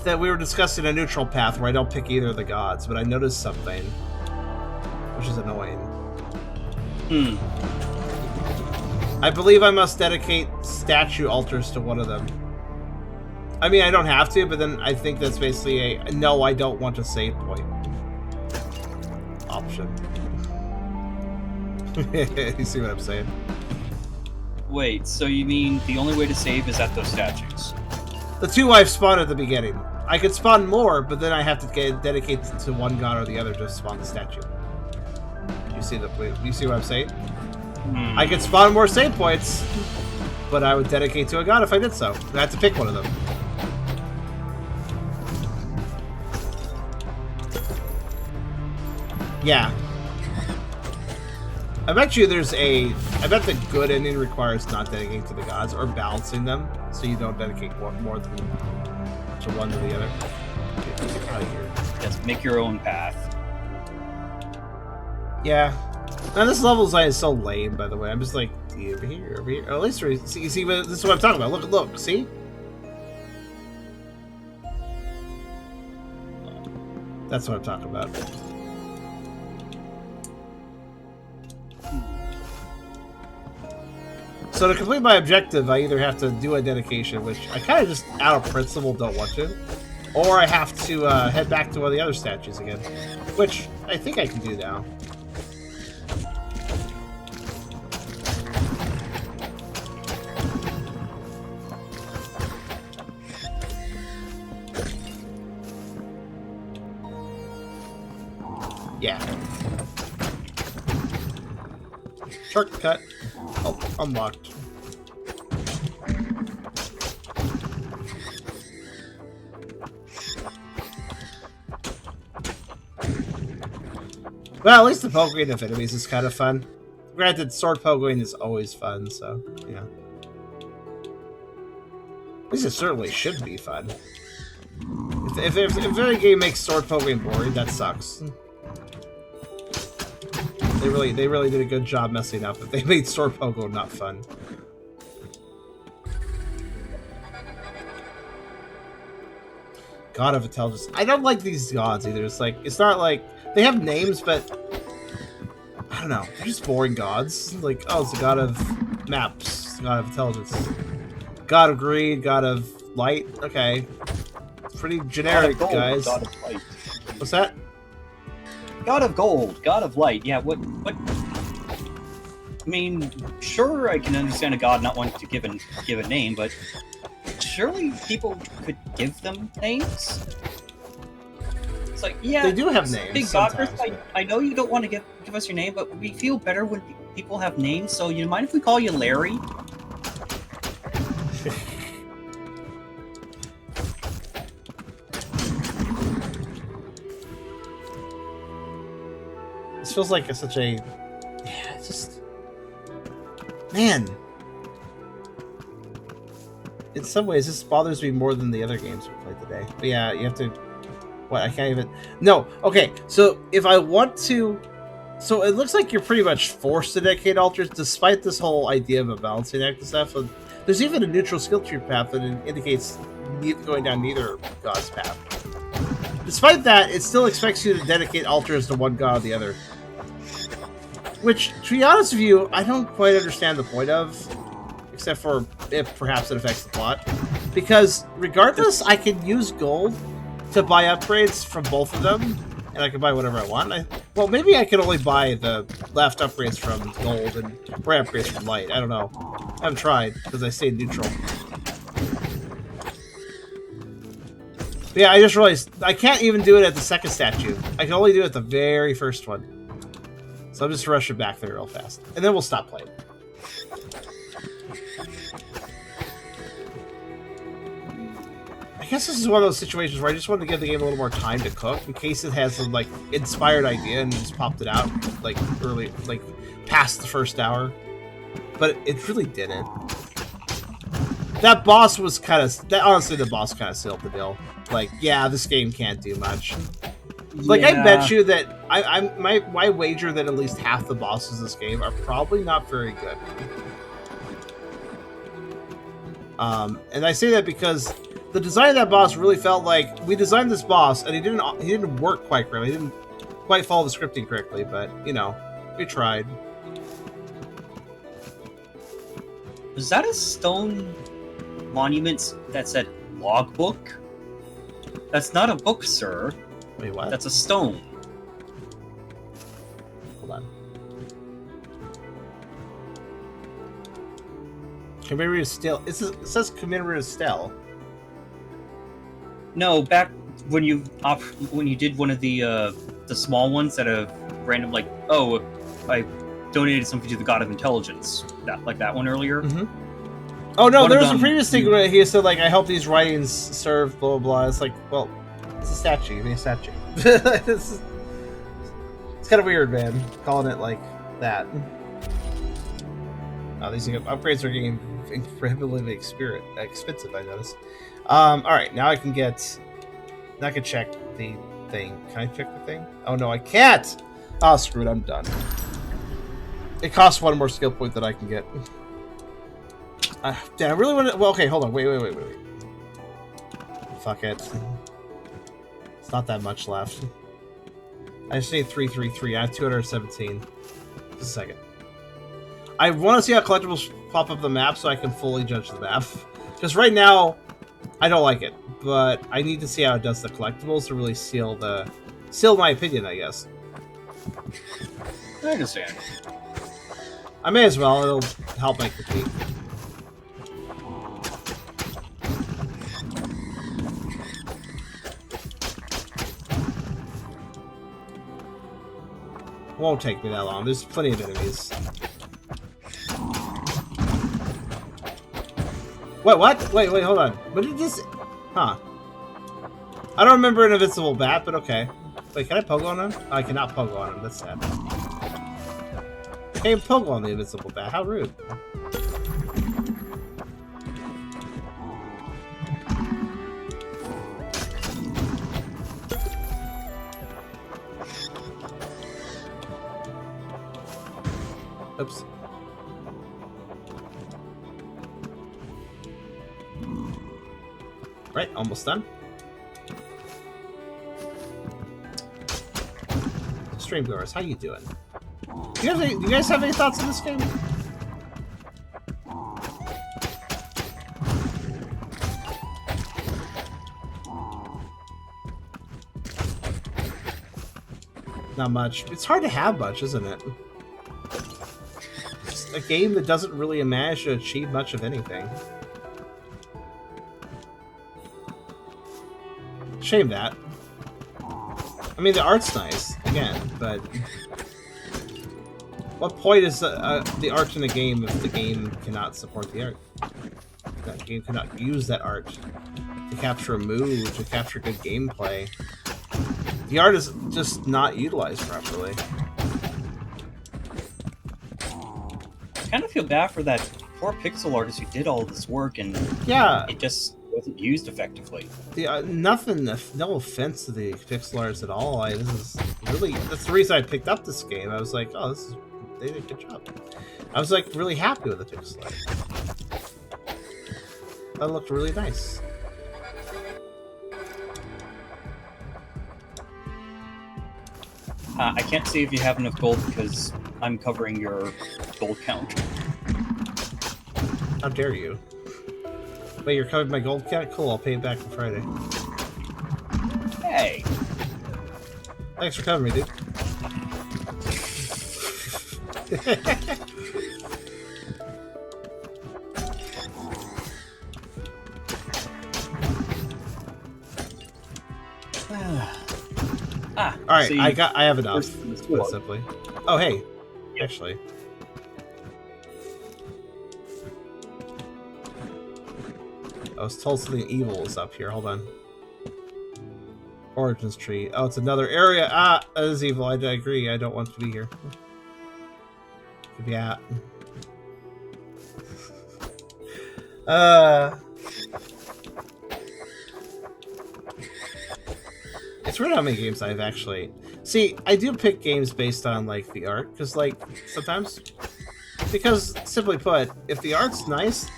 that we were discussing a neutral path where I don't pick either of the gods, but I noticed something, which is annoying. I believe I must dedicate statue altars to one of them. I mean, I don't have to, but then I think that's basically a no, I don't want a save point option. You see what I'm saying? Wait, so you mean the only way to save is at those statues? The two I've spawned at the beginning. I could spawn more, but then I have to dedicate to one god or the other to spawn the statue. You see what I'm saying? I could spawn more save points, but I would dedicate to a god if I did so. I have to pick one of them. Yeah. I bet you I bet the good ending requires not dedicating to the gods or balancing them, so you don't dedicate more than to one to the other. Get out of here. Yes, make your own path. Yeah. Now this level design is so lame, by the way. I'm just like, over here, over here. At least see, this is what I'm talking about. Look, see? That's what I'm talking about. So to complete my objective, I either have to do a dedication, which I kind of just out of principle don't want to, or I have to head back to one of the other statues again, which I think I can do now. Yeah. Shortcut. Oh, unlocked. Well, at least the poking of enemies is kind of fun. Granted, sword poking is always fun, so, you know. At least it certainly should be fun. If every game makes sword poking boring, that sucks. They really did a good job messing up. But they made Sword Pogo not fun. God of Intelligence. I don't like these gods either. It's like, it's not like they have names, but I don't know. They're just boring gods. Like, oh, it's the god of maps, god of intelligence, god of greed, god of light. Okay, pretty generic, God of gold, guys. God of light. What's that? God of gold, God of light. Yeah, what? I mean, sure, I can understand a god not wanting to give a name, but surely people could give them names. It's like, yeah, They do have names. Big Sometimes, Goddess, I know you don't want to give us your name, but we feel better when people have names. So, you mind if we call you Larry? This feels like it's such a, yeah, it's just, man. In some ways, this bothers me more than the other games we played today. But yeah, you have to. What? I can't even. No. Okay. So if I want to, so it looks like you're pretty much forced to dedicate altars, despite this whole idea of a balancing act and stuff. So there's even a neutral skill tree path that indicates going down neither god's path. Despite that, it still expects you to dedicate altars to one god or the other. Which, to be honest with you, I don't quite understand the point of, except for if perhaps it affects the plot. Because regardless, I can use gold to buy upgrades from both of them, and I can buy whatever I want. Well, maybe I can only buy the left upgrades from gold and right upgrades from light. I don't know. I haven't tried, because I stayed neutral. But yeah, I just realized I can't even do it at the second statue. I can only do it at the very first one. So I'm just rushing back there real fast. And then we'll stop playing. I guess this is one of those situations where I just wanted to give the game a little more time to cook in case it has some like inspired idea and just popped it out like early, like past the first hour. But it really didn't. That boss was kind of, honestly, the boss kind of sealed the deal. Like, yeah, this game can't do much. Like, I bet you that my wager that at least half the bosses in this game are probably not very good. And I say that because the design of that boss really felt like we designed this boss and he didn't work quite correctly. He didn't quite follow the scripting correctly, but you know, we tried. Was that a stone monument that said logbook? That's not a book, sir. Wait, what? That's a stone. Hold on. Commemorative Stele. It says Commemorative Stele. No, back when you did one of the small ones that have random, like, oh, I donated something to the God of Intelligence, that one earlier. Mm-hmm. Oh no, there was a previous thing where he said like, I hope these writings serve blah blah blah. It's like, well, it's a statue. You mean a statue? It's kind of weird, man, calling it like that. Oh, these upgrades are getting prohibitively expensive, I noticed. Alright, now I can check the thing. Can I check the thing? Oh no, I can't! Oh, screw it, I'm done. It costs one more skill point that I can get. Damn, I really want to... Well, okay, hold on. Wait. Fuck it. It's not that much left. I just need 333. I have 217. Just a second. I want to see how collectibles pop up the map so I can fully judge the map. Because right now, I don't like it. But I need to see how it does the collectibles to really seal my opinion, I guess. I understand. I may as well. It'll help my critique. Won't take me that long. There's plenty of enemies. What? Wait, hold on. What did this... Huh. I don't remember an invincible bat, but okay. Wait, can I pogo on him? Oh, I cannot pogo on him. That's sad. I can't pogo on the invincible bat. How rude. Oops. Right, almost done. Streamgoers, how you doing? Do you guys have any thoughts on this game? Not much. It's hard to have much, isn't it? It's a game that doesn't really manage to achieve much of anything. Shame that. I mean, the art's nice, again, but what point is the art in a game if the game cannot support the art? That game cannot use that art to capture a mood, to capture good gameplay. The art is just not utilized properly. I kind of feel bad for that poor pixel artist who did all this work and yeah, it just wasn't used effectively. No offense to the pixel artists at all. That's the reason I picked up this game. I was like, oh, they did a good job. I was like really happy with the pixel art. That looked really nice. I can't see if you have enough gold because I'm covering your gold count. How dare you? Wait, you're covering my gold count? Cool, I'll pay it back on Friday. Hey! Thanks for covering me, dude. Alright, see, I have enough. Put it simply. Oh, hey. Actually. I was told something evil is up here. Hold on. Origins tree. Oh, it's another area. Ah, that is evil. I agree. I don't want to be here. Could be out. It's weird how many games I've actually... See, I do pick games based on, like, the art, because, like, sometimes... Because, simply put, if the art's nice,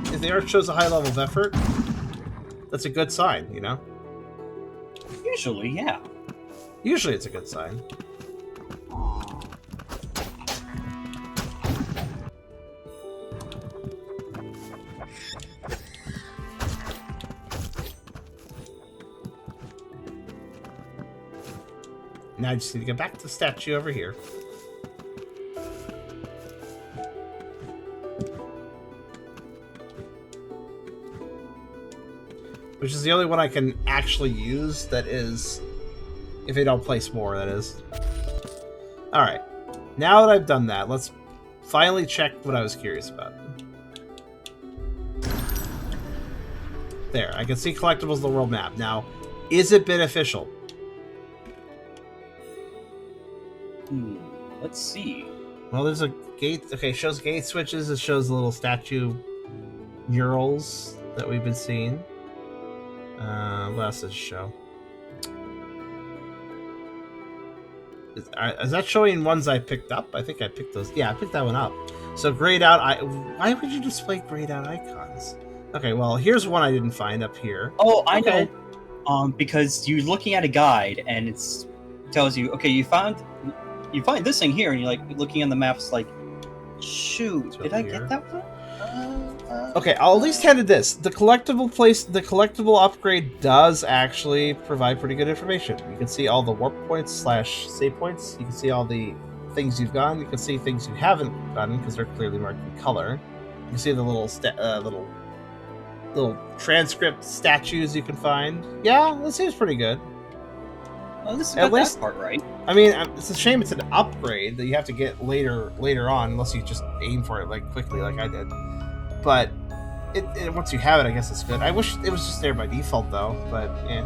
if the art shows a high level of effort, that's a good sign, you know? Usually, yeah. Usually it's a good sign. Now I just need to get back to the statue over here. Which is the only one I can actually use that is... If I don't place more, that is. Alright. Now that I've done that, let's finally check what I was curious about. There, I can see collectibles in the world map. Now, is it beneficial? Let's see. Well, there's a gate. Okay, it shows gate switches. It shows the little statue murals that we've been seeing. What else does it show? Is that showing ones I picked up? I think I picked those. Yeah, I picked that one up. So grayed out. Why would you display grayed out icons? Okay, well, here's one I didn't find up here. Oh, I know. Because you're looking at a guide and it tells you, okay, you find this thing here, and you're like looking on the maps, like, shoot, did I get that one? Okay, I'll at least hand it this. The collectible upgrade does actually provide pretty good information. You can see all the warp points / save points. You can see all the things you've gotten. You can see things you haven't gotten because they're clearly marked in color. You can see the little transcript statues you can find. Yeah, that seems pretty good. Well, this is at least that part right. I mean, it's a shame it's an upgrade that you have to get later on, unless you just aim for it like quickly, like I did. But it once you have it, I guess it's good. I wish it was just there by default, though. But yeah,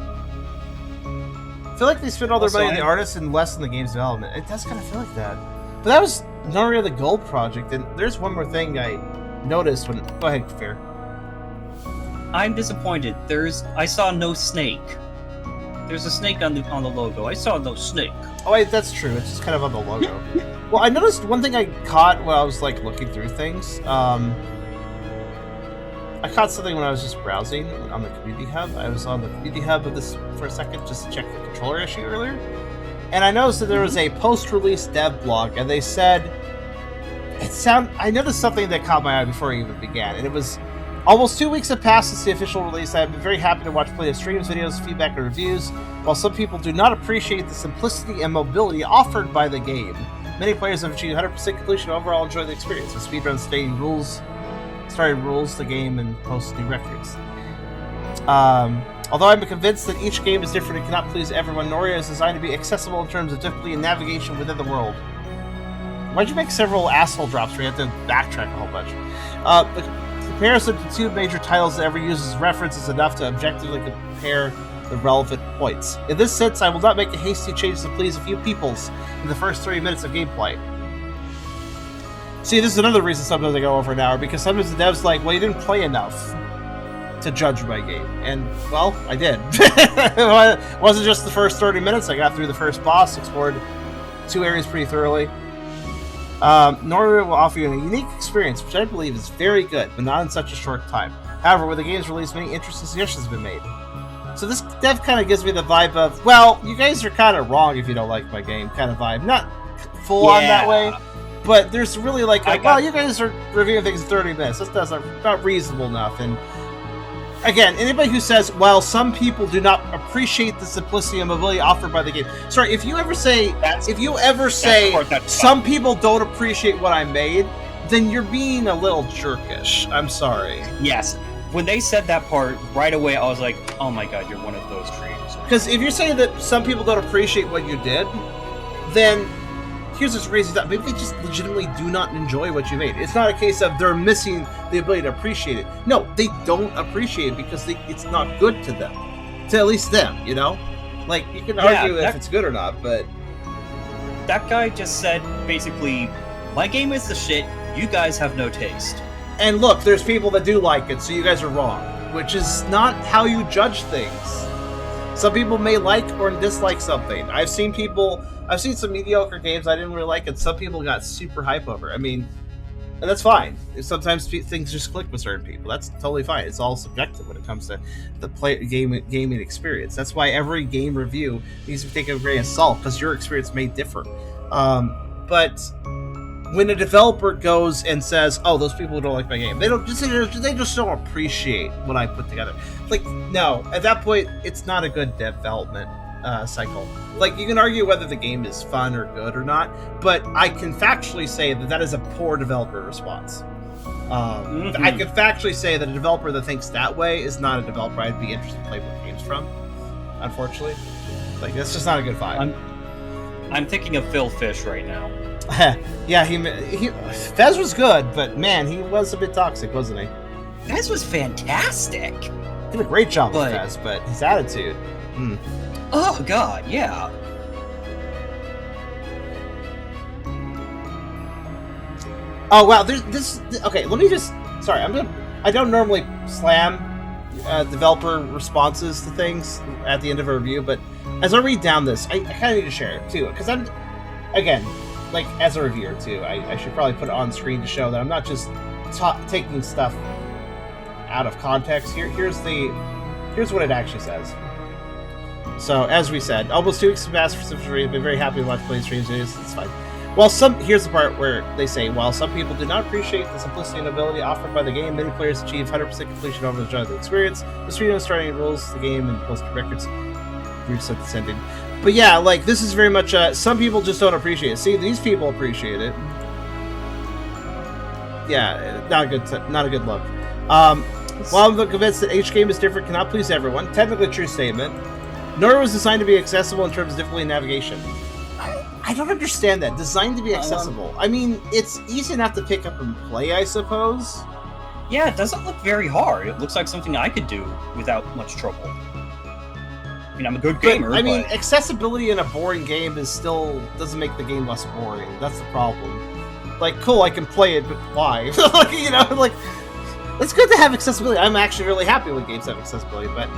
I feel like they spent all their money on the artists and less in the game's development. It does kind of feel like that. But that was Noreya the Gold Project, and there's one more thing I noticed when. Go ahead, Fair. I'm disappointed. I saw no snake. There's a snake on the logo. I saw no snake. Oh, wait, that's true. It's just kind of on the logo. Well, I noticed one thing I caught when I was like looking through things. I caught something when I was just browsing on the community hub. I was on the community hub of this for a second just to check the controller issue earlier, and I noticed that there was a post-release dev blog, and they said I noticed something that caught my eye before it even began, and it was almost 2 weeks have passed since the official release. I have been very happy to watch plenty of streams, videos, feedback, and reviews. While some people do not appreciate the simplicity and mobility offered by the game, many players have achieved 100% completion and overall enjoy the experience. The speedrun started rules the game and post new records. Although I'm convinced that each game is different and cannot please everyone, Noreya is designed to be accessible in terms of difficulty and navigation within the world. Why'd you make several asshole drops where you have to backtrack a whole bunch? The comparison to two major titles that ever uses reference is enough to objectively compare the relevant points. In this sense, I will not make a hasty change to please a few peoples in the first 30 minutes of gameplay. See, this is another reason sometimes I go over an hour, because sometimes the dev's like, well, you didn't play enough to judge my game. And, well, I did. It wasn't just the first 30 minutes. I got through the first boss, explored 2 areas pretty thoroughly. Noreya will offer you a unique experience, which I believe is very good, but not in such a short time. However, with the game's release, many interesting suggestions have been made. So this dev kind of gives me the vibe of, well, you guys are kind of wrong if you don't like my game kind of vibe. Not full on that way. But there's really like, well, you guys are reviewing things in 30 minutes. That's not reasonable enough. And again, anybody who says, well, some people do not appreciate the simplicity and mobility offered by the game. Sorry, if you ever say some people don't appreciate what I made, then you're being a little jerkish. I'm sorry. Yes. When they said that part, right away I was like, oh my god, you're one of those trees. Because if you're saying that some people don't appreciate what you did, then here's this reason that maybe they just legitimately do not enjoy what you made. It's not a case of they're missing the ability to appreciate it. No, they don't appreciate it because it's not good to them. To at least them, you know? Like, you can argue if it's good or not, but... That guy just said, basically, my game is the shit, you guys have no taste. And look, there's people that do like it, so you guys are wrong. Which is not how you judge things. Some people may like or dislike something. I've seen some mediocre games I didn't really like, and some people got super hype over. I mean, and that's fine. Sometimes things just click with certain people. That's totally fine. It's all subjective when it comes to the gaming experience. That's why every game review needs to be taken with a grain of salt, because your experience may differ. But when a developer goes and says, "Oh, those people don't like my game," they just don't appreciate what I put together. Like, no, at that point, it's not a good development cycle. Like, you can argue whether the game is fun or good or not, but I can factually say that is a poor developer response. I can factually say that a developer that thinks that way is not a developer I'd be interested in playing games from. Unfortunately, like, that's just not a good vibe. I'm thinking of Phil Fish right now. Yeah, he Fez was good, but man, he was a bit toxic, wasn't he? Fez was fantastic. Did a great job with Fez, but his attitude. Oh god, yeah. Oh wow, okay, let me just. Sorry, I don't normally slam developer responses to things at the end of a review, but as I read down this, I kind of need to share it too, because I'm, again, like, as a reviewer too, I should probably put it on screen to show that I'm not just taking stuff out of context. Here's what it actually says. So, as we said, almost 2 weeks have passed for I've been very happy to watch playing streams. It's fine. Here's the part where they say, while some people do not appreciate the simplicity and ability offered by the game, many players achieve 100% completion over the joy of the experience. The stream starting rules the game and post records. Reset the sending. But yeah, like, this is very much some people just don't appreciate it. See, these people appreciate it. Yeah, not a good look. While I'm convinced that each game is different, cannot please everyone. Technically true statement. Noreya was designed to be accessible in terms of difficulty and navigation. I don't understand that. Designed to be accessible. I mean, it's easy enough to pick up and play, I suppose. Yeah, it doesn't look very hard. It looks like something I could do without much trouble. I mean, I'm a good gamer, I mean, accessibility in a boring game doesn't make the game less boring. That's the problem. Like, cool, I can play it, but why? Like, you know, like, it's good to have accessibility. I'm actually really happy when games have accessibility, but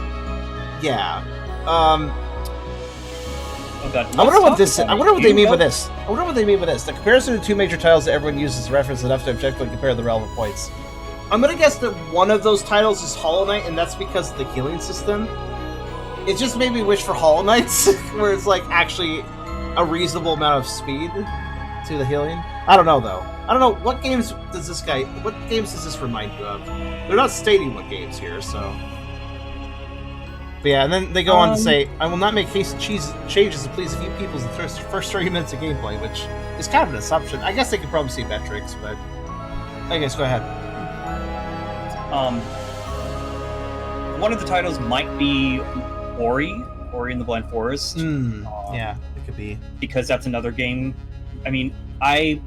yeah. Oh god. I wonder what this. I wonder what they mean by this. I wonder what they mean by this. The comparison to two major titles that everyone uses as reference enough to objectively compare the relevant points. I'm gonna guess that one of those titles is Hollow Knight, and that's because of the healing system. It just made me wish for Hollow Knights, where it's like actually a reasonable amount of speed to the healing. I don't know though. I don't know what games does this remind you of? They're not stating what games here, so. But yeah, and then they go on to say, "I will not make changes to please a few people in the first 30 minutes of gameplay," which is kind of an assumption. I guess they could probably see metrics, but I guess go ahead. One of the titles might be Ori in the Blind Forest. Yeah, it could be. Because that's another game. I mean, I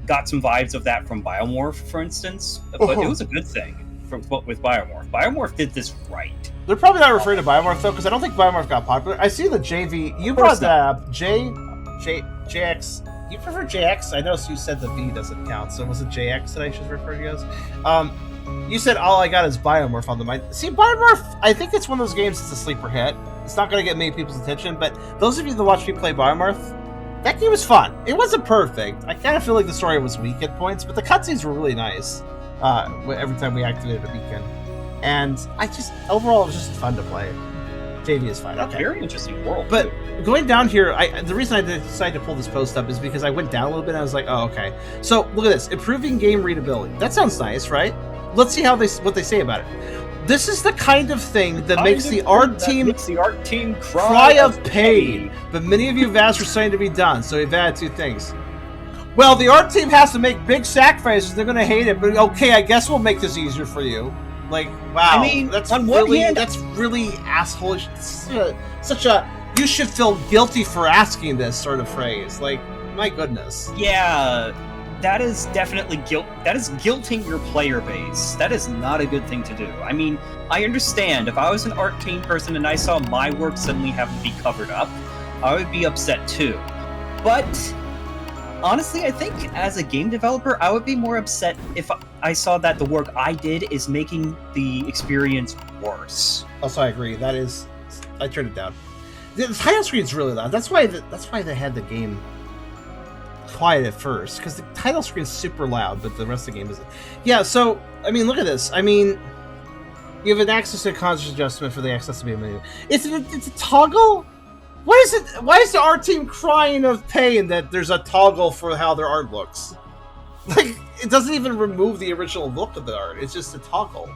got some vibes of that from Biomorph, for instance, but it was a good thing with Biomorph. Biomorph did this right. They're probably not referring to Biomorph, though, because I don't think Biomorph got popular. I see the JV. You brought that up. JX. You prefer JX? I know you said the V doesn't count, so was it JX that I should refer to you as? You said all I got is Biomorph on the mind. See, Biomorph, I think it's one of those games that's a sleeper hit. It's not going to get many people's attention, but those of you that watched me play Biomorph, that game was fun. It wasn't perfect. I kind of feel like the story was weak at points, but the cutscenes were really nice every time we activated a beacon. And overall, it was just fun to play. JV is fine. Okay. Very interesting world. But going down here, the reason I decided to pull this post up is because I went down a little bit and I was like, oh, okay. So look at this. Improving game readability. That sounds nice, right? Let's see what they say about it. This is the kind of thing that makes the art team cry of pain. But many of you have asked for something to be done, so we've added two things. Well, the art team has to make big sacrifices. They're going to hate it, but okay, I guess we'll make this easier for you. Like, wow. I mean, that's really assholeish. Such a you should feel guilty for asking this sort of phrase. Like, my goodness. Yeah. That is definitely guilt. That is guilting your player base. That is not a good thing to do. I mean, I understand if I was an art team person and I saw my work suddenly having to be covered up, I would be upset too. But honestly, I think as a game developer, I would be more upset if I saw that the work I did is making the experience worse. Also, I agree. I turned it down. The title screen's really loud. That's why they had the game quiet at first, because the title screen's super loud, but the rest of the game isn't. Yeah, so, I mean, look at this. I mean, you have an access to a conscious adjustment for the accessibility menu. It's a toggle? Why is the art team crying of pain that there's a toggle for how their art looks? Like, it doesn't even remove the original look of the art. It's just a toggle.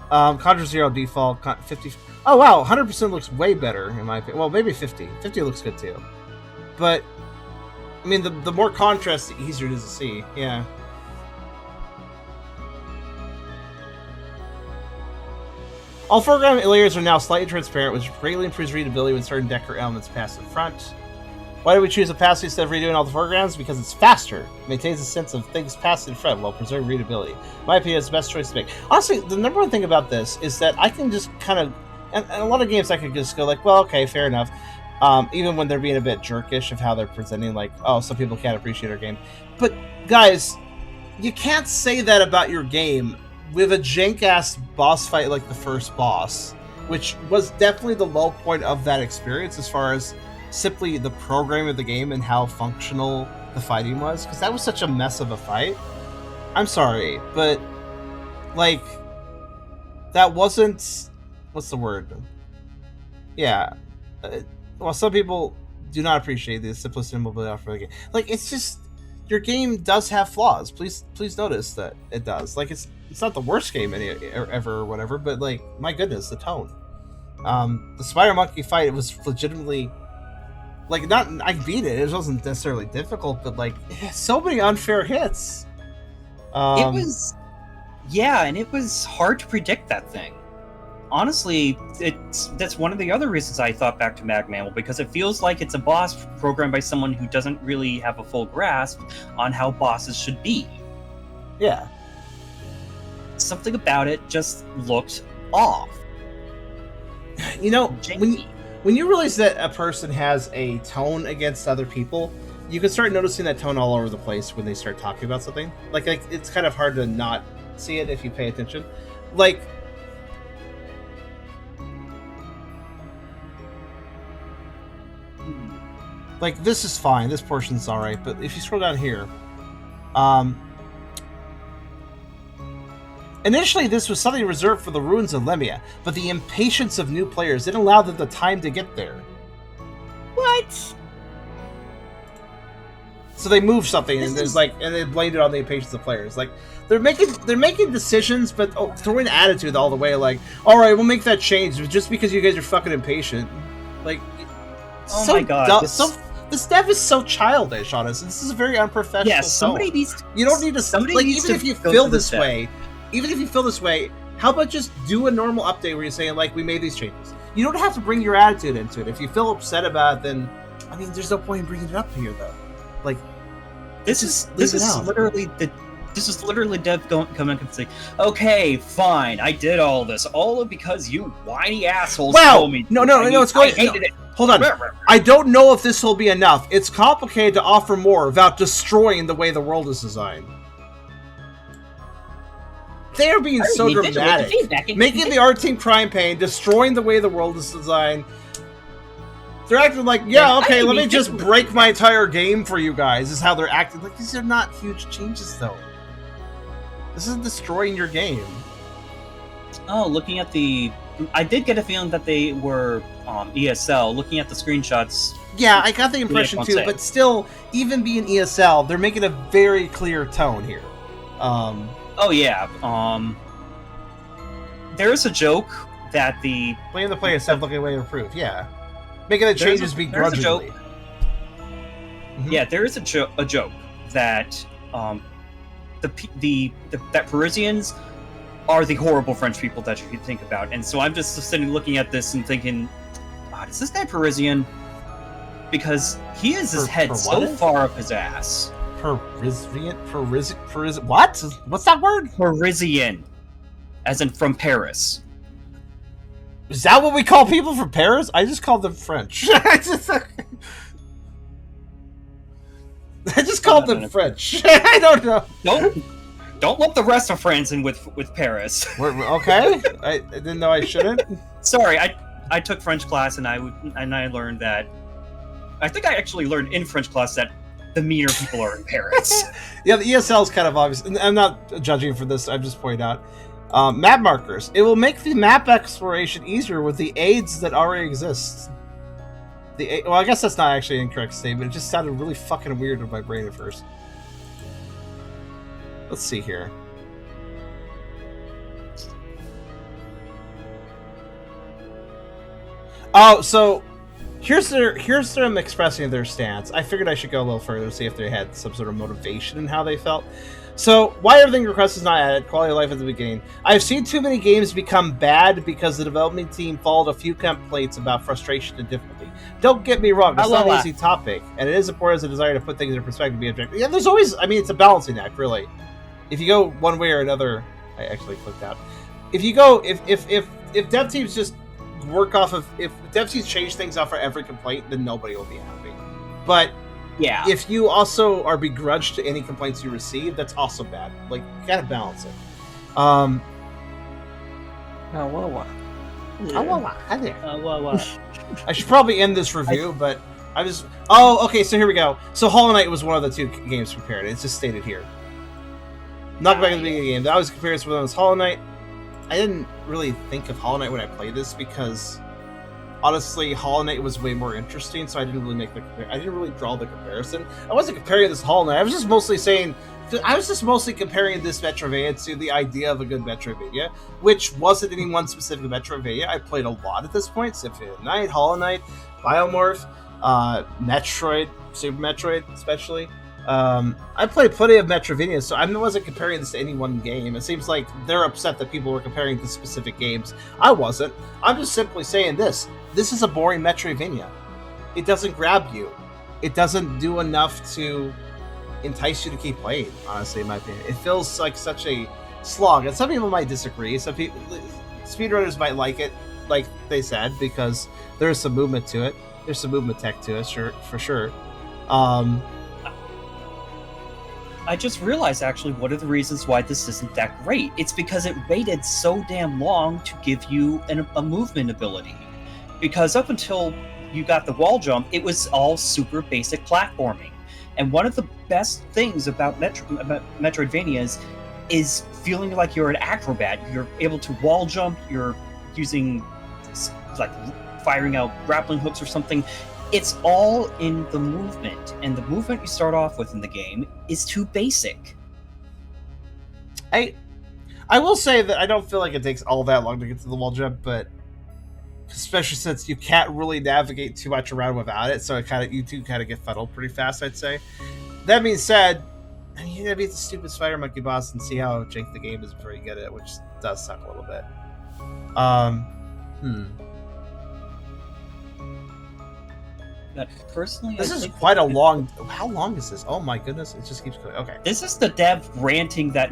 Contra Zero default, 50... Oh, wow, 100% looks way better, in my opinion. Well, maybe 50. 50 looks good, too. But I mean, the more contrast, the easier it is to see. Yeah. All foreground layers are now slightly transparent, which greatly improves readability when certain decor elements pass in front. Why do we choose opacity instead of redoing all the foregrounds? Because it's faster. It maintains a sense of things passing in front while preserving readability. In my opinion, it's the best choice to make. Honestly, the number one thing about this is that I can just kind of... And a lot of games I could just go like, well, okay, fair enough. Even when they're being a bit jerkish of how they're presenting, like, oh, some people can't appreciate our game. But, guys, you can't say that about your game with a jank-ass boss fight like the first boss, which was definitely the low point of that experience as far as simply the programming of the game and how functional the fighting was, because that was such a mess of a fight. I'm sorry, but, like, that wasn't... What's the word? Yeah. Well, some people do not appreciate the simplicity and mobility offered by the game. Like, it's just, your game does have flaws. Please notice that it does. Like, it's not the worst game ever or whatever, but, like, my goodness, the tone. The spider monkey fight, it was legitimately, like, I beat it. It wasn't necessarily difficult, but, like, it had so many unfair hits. It was, yeah, and it was hard to predict that thing. Honestly, that's one of the other reasons I thought back to Mag Mammal, because it feels like it's a boss programmed by someone who doesn't really have a full grasp on how bosses should be. Yeah. Something about it just looked off. You know, when you realize that a person has a tone against other people, you can start noticing that tone all over the place when they start talking about something. Like it's kind of hard to not see it if you pay attention. Like, Like, this is fine. This portion's alright. But if you scroll down here... Initially, this was something reserved for the ruins of Lemia, but the impatience of new players didn't allow them the time to get there. What? So they moved something, and they blamed it on the impatience of players. Like, they're making decisions, but throwing attitude all the way. Like, all right, we'll make that change just because you guys are fucking impatient. Like, oh my god, this dev is so childish on us. This is a very unprofessional. Yeah, somebody needs. You don't need to. Somebody like, needs even to if you go feel to the this step. way, even if you feel this way, how about just do a normal update where you're saying, like, we made these changes. You don't have to bring your attitude into it. If you feel upset about it, then I mean, there's no point in bringing it up here, though. Like, This is literally Dev coming and saying, "Okay, fine, I did all this, all because you whiny assholes told me." No, it's going. I hated it. Hold on. I don't know if this will be enough. It's complicated to offer more without destroying the way the world is designed. They are being so dramatic, making the art team cry in pain, destroying the way the world is designed. They're acting like, yeah, okay, let me just break my entire game for you guys, is how they're acting. Like, these are not huge changes, though. This isn't destroying your game. Oh, looking at the... I did get a feeling that they were ESL. Looking at the screenshots... Yeah, I got the impression, too, but still, even being ESL, they're making a very clear tone here. Oh, yeah. There is a joke that the... Blame the player said looking away to improve, yeah. Making the changes begrudgingly. Mm-hmm. Yeah, there is a joke that that Parisians are the horrible French people that you could think about, and so I'm just sitting looking at this and thinking, God, is this guy Parisian? Because he has his head so far up his ass. Parisian? What? What's that word? Parisian, as in from Paris. Is that what we call people from Paris? I just called them French. I just called them French. I don't know. Don't lump the rest of France in with Paris. Okay, I didn't know I shouldn't. Sorry, I took French class and I learned that. I think I actually learned in French class that the meaner people are in Paris. Yeah, the ESL is kind of obvious. And I'm not judging for this. I'm just pointing out. Map markers. It will make the map exploration easier with the aids that already exist. Well, I guess that's not actually an incorrect statement. It just sounded really fucking weird in my brain at first. Let's see here. Oh, so here's them expressing their stance. I figured I should go a little further to see if they had some sort of motivation in how they felt. So, why everything request is not added, quality of life at the beginning. I've seen too many games become bad because the development team followed a few complaints about frustration and difficulty. Don't get me wrong, it's not an easy topic, and it is important as a desire to put things in perspective and be objective. Yeah, there's always, I mean, it's a balancing act, really. If you go one way or another, I actually clicked out. If you go, if dev teams just work off of, if dev teams change things off for every complaint, then nobody will be happy. But yeah, if you also are begrudged to any complaints you receive, that's also bad. Like, you gotta balance it. Yeah. Hi there. I should probably end this review, but I was... Oh, okay, so here we go. So Hollow Knight was one of the two games compared. It's just stated here. Not back at the beginning of the game. That was compared to when it was Hollow Knight. I didn't really think of Hollow Knight when I played this because... Honestly, Hollow Knight was way more interesting, so I didn't really I didn't really draw the comparison. I wasn't comparing this to Hollow Knight. I was just mostly comparing this Metroidvania to the idea of a good Metroidvania, which wasn't any one specific Metroidvania. I played a lot at this point: Symphony of the Night, Hollow Knight, Biomorph, Metroid, Super Metroid, especially. I played plenty of Metroidvania, so I wasn't comparing this to any one game. It seems like they're upset that people were comparing to specific games. I wasn't. I'm just simply saying this. This is a boring Metroidvania. It doesn't grab you. It doesn't do enough to entice you to keep playing, honestly, in my opinion. It feels like such a slog, and some people might disagree. Some people, speedrunners might like it, like they said, because there's some movement to it. There's some movement tech to it, for sure. I just realized, actually, one of the reasons why this isn't that great. It's because it waited so damn long to give you a movement ability. Because up until you got the wall jump, it was all super basic platforming. And one of the best things about Metroidvanias is feeling like you're an acrobat. You're able to wall jump, you're using, like, firing out grappling hooks or something. It's all in the movement, and the movement you start off with in the game is too basic. I will say that I don't feel like it takes all that long to get to the wall jump, but especially since you can't really navigate too much around without it, so you do kind of get fuddled pretty fast, I'd say. That being said, you gotta beat the stupid spider monkey boss and see how jank the game is before you get it, which does suck a little bit. But personally, This I is think quite a long... How long is this? Oh my goodness, it just keeps going. Okay. this is the dev ranting that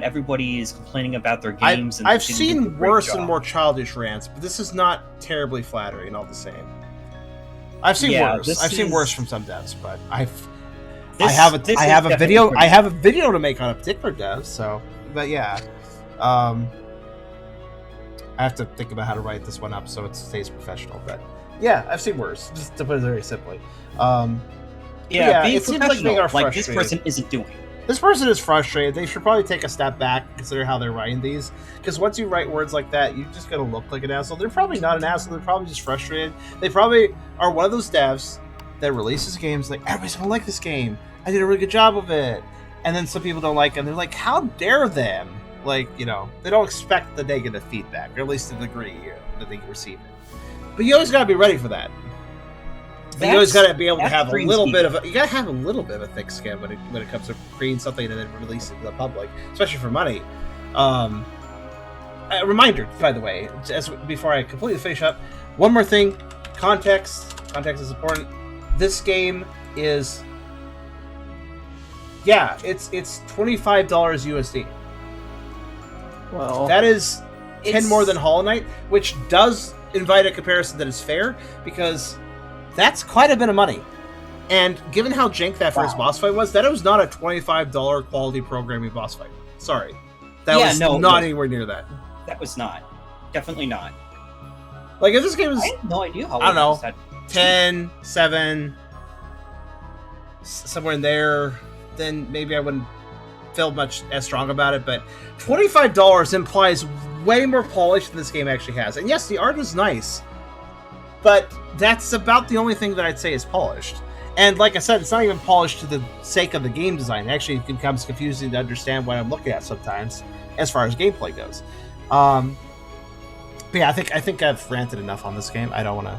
everybody is complaining about their games. And I've didn't do a seen great worse job. and more childish rants, but this is not terribly flattering all the same. I've seen Yeah, worse. I've seen is- worse from some devs, but I This have is a video. definitely I have a video to make on a particular dev. So, but yeah, I have to think about how to write this one up so it stays professional. But yeah, I've seen worse. Just to put it very simply. Yeah, being it seems like they professional, are like this frustrated. person isn't doing. This person is frustrated. They should probably take a step back and consider how they're writing these. Because once you write words like that, you're just going to look like an asshole. They're probably not an asshole. They're probably just frustrated. They probably are one of those devs that releases games like, everybody's going to like this game. I did a really good job of it. And then some people don't like it. And they're like, how dare them? Like, you know, they don't expect the negative feedback, or at least to the degree that they receive it. But you always got to be ready for that. But you always got to be able to have a little bit of a, you got to have a little bit of a thick skin when it comes to creating something and then releasing it to the public, especially for money. A reminder, by the way, before I completely finish up, one more thing: context. Context is important. This game is, it's $25 USD. Well, That is 10 more than Hollow Knight, which does invite a comparison that is fair, because that's quite a bit of money. And given how jank that first boss fight was, that was not a $25 quality programming boss fight. Sorry. That was not anywhere near that. That was not. Definitely not. Like, if this game is, I have no idea how. I don't know, that 10, 7, somewhere in there, then maybe I wouldn't feel much as strong about it. But $25 implies way more polish than this game actually has. And yes, the art is nice, but that's about the only thing that I'd say is polished. And like I said, it's not even polished to the sake of the game design. Actually, it becomes confusing to understand what I'm looking at sometimes, as far as gameplay goes. But yeah, I think I've ranted enough on this game. I don't want to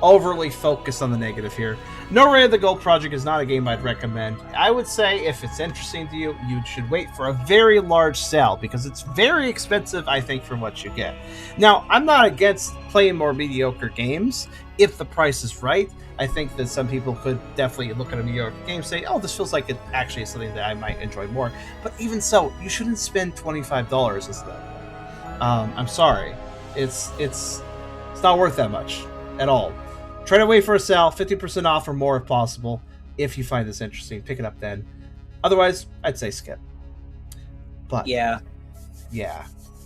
overly focus on the negative here. Noreya the Gold Project is not a game I'd recommend. I would say if it's interesting to you, you should wait for a very large sale, because it's very expensive, I think, for what you get. Now, I'm not against playing more mediocre games if the price is right. I think that some people could definitely look at a mediocre game and say, oh, this feels like it actually is something that I might enjoy more. But even so, you shouldn't spend $25 instead. I'm sorry. It's not worth that much at all. Try to wait for a sale, 50% off or more if possible. If you find this interesting, pick it up then. Otherwise, I'd say skip. But yeah,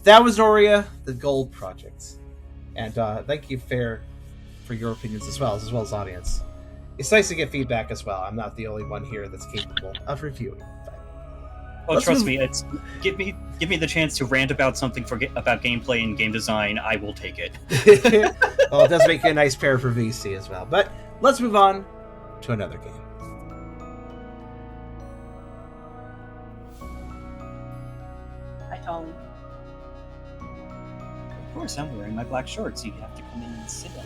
that was Noreya the Gold Project, and thank you, Fair, for your opinions as well as audience. It's nice to get feedback as well. I'm not the only one here that's capable of reviewing. Oh, trust me, it's give me the chance to rant about something about gameplay and game design. I will take it. Well, it does make you a nice pair for VC as well. But let's move on to another game. Hi, Tom. Of course, I'm wearing my black shorts. You have to come in and sit on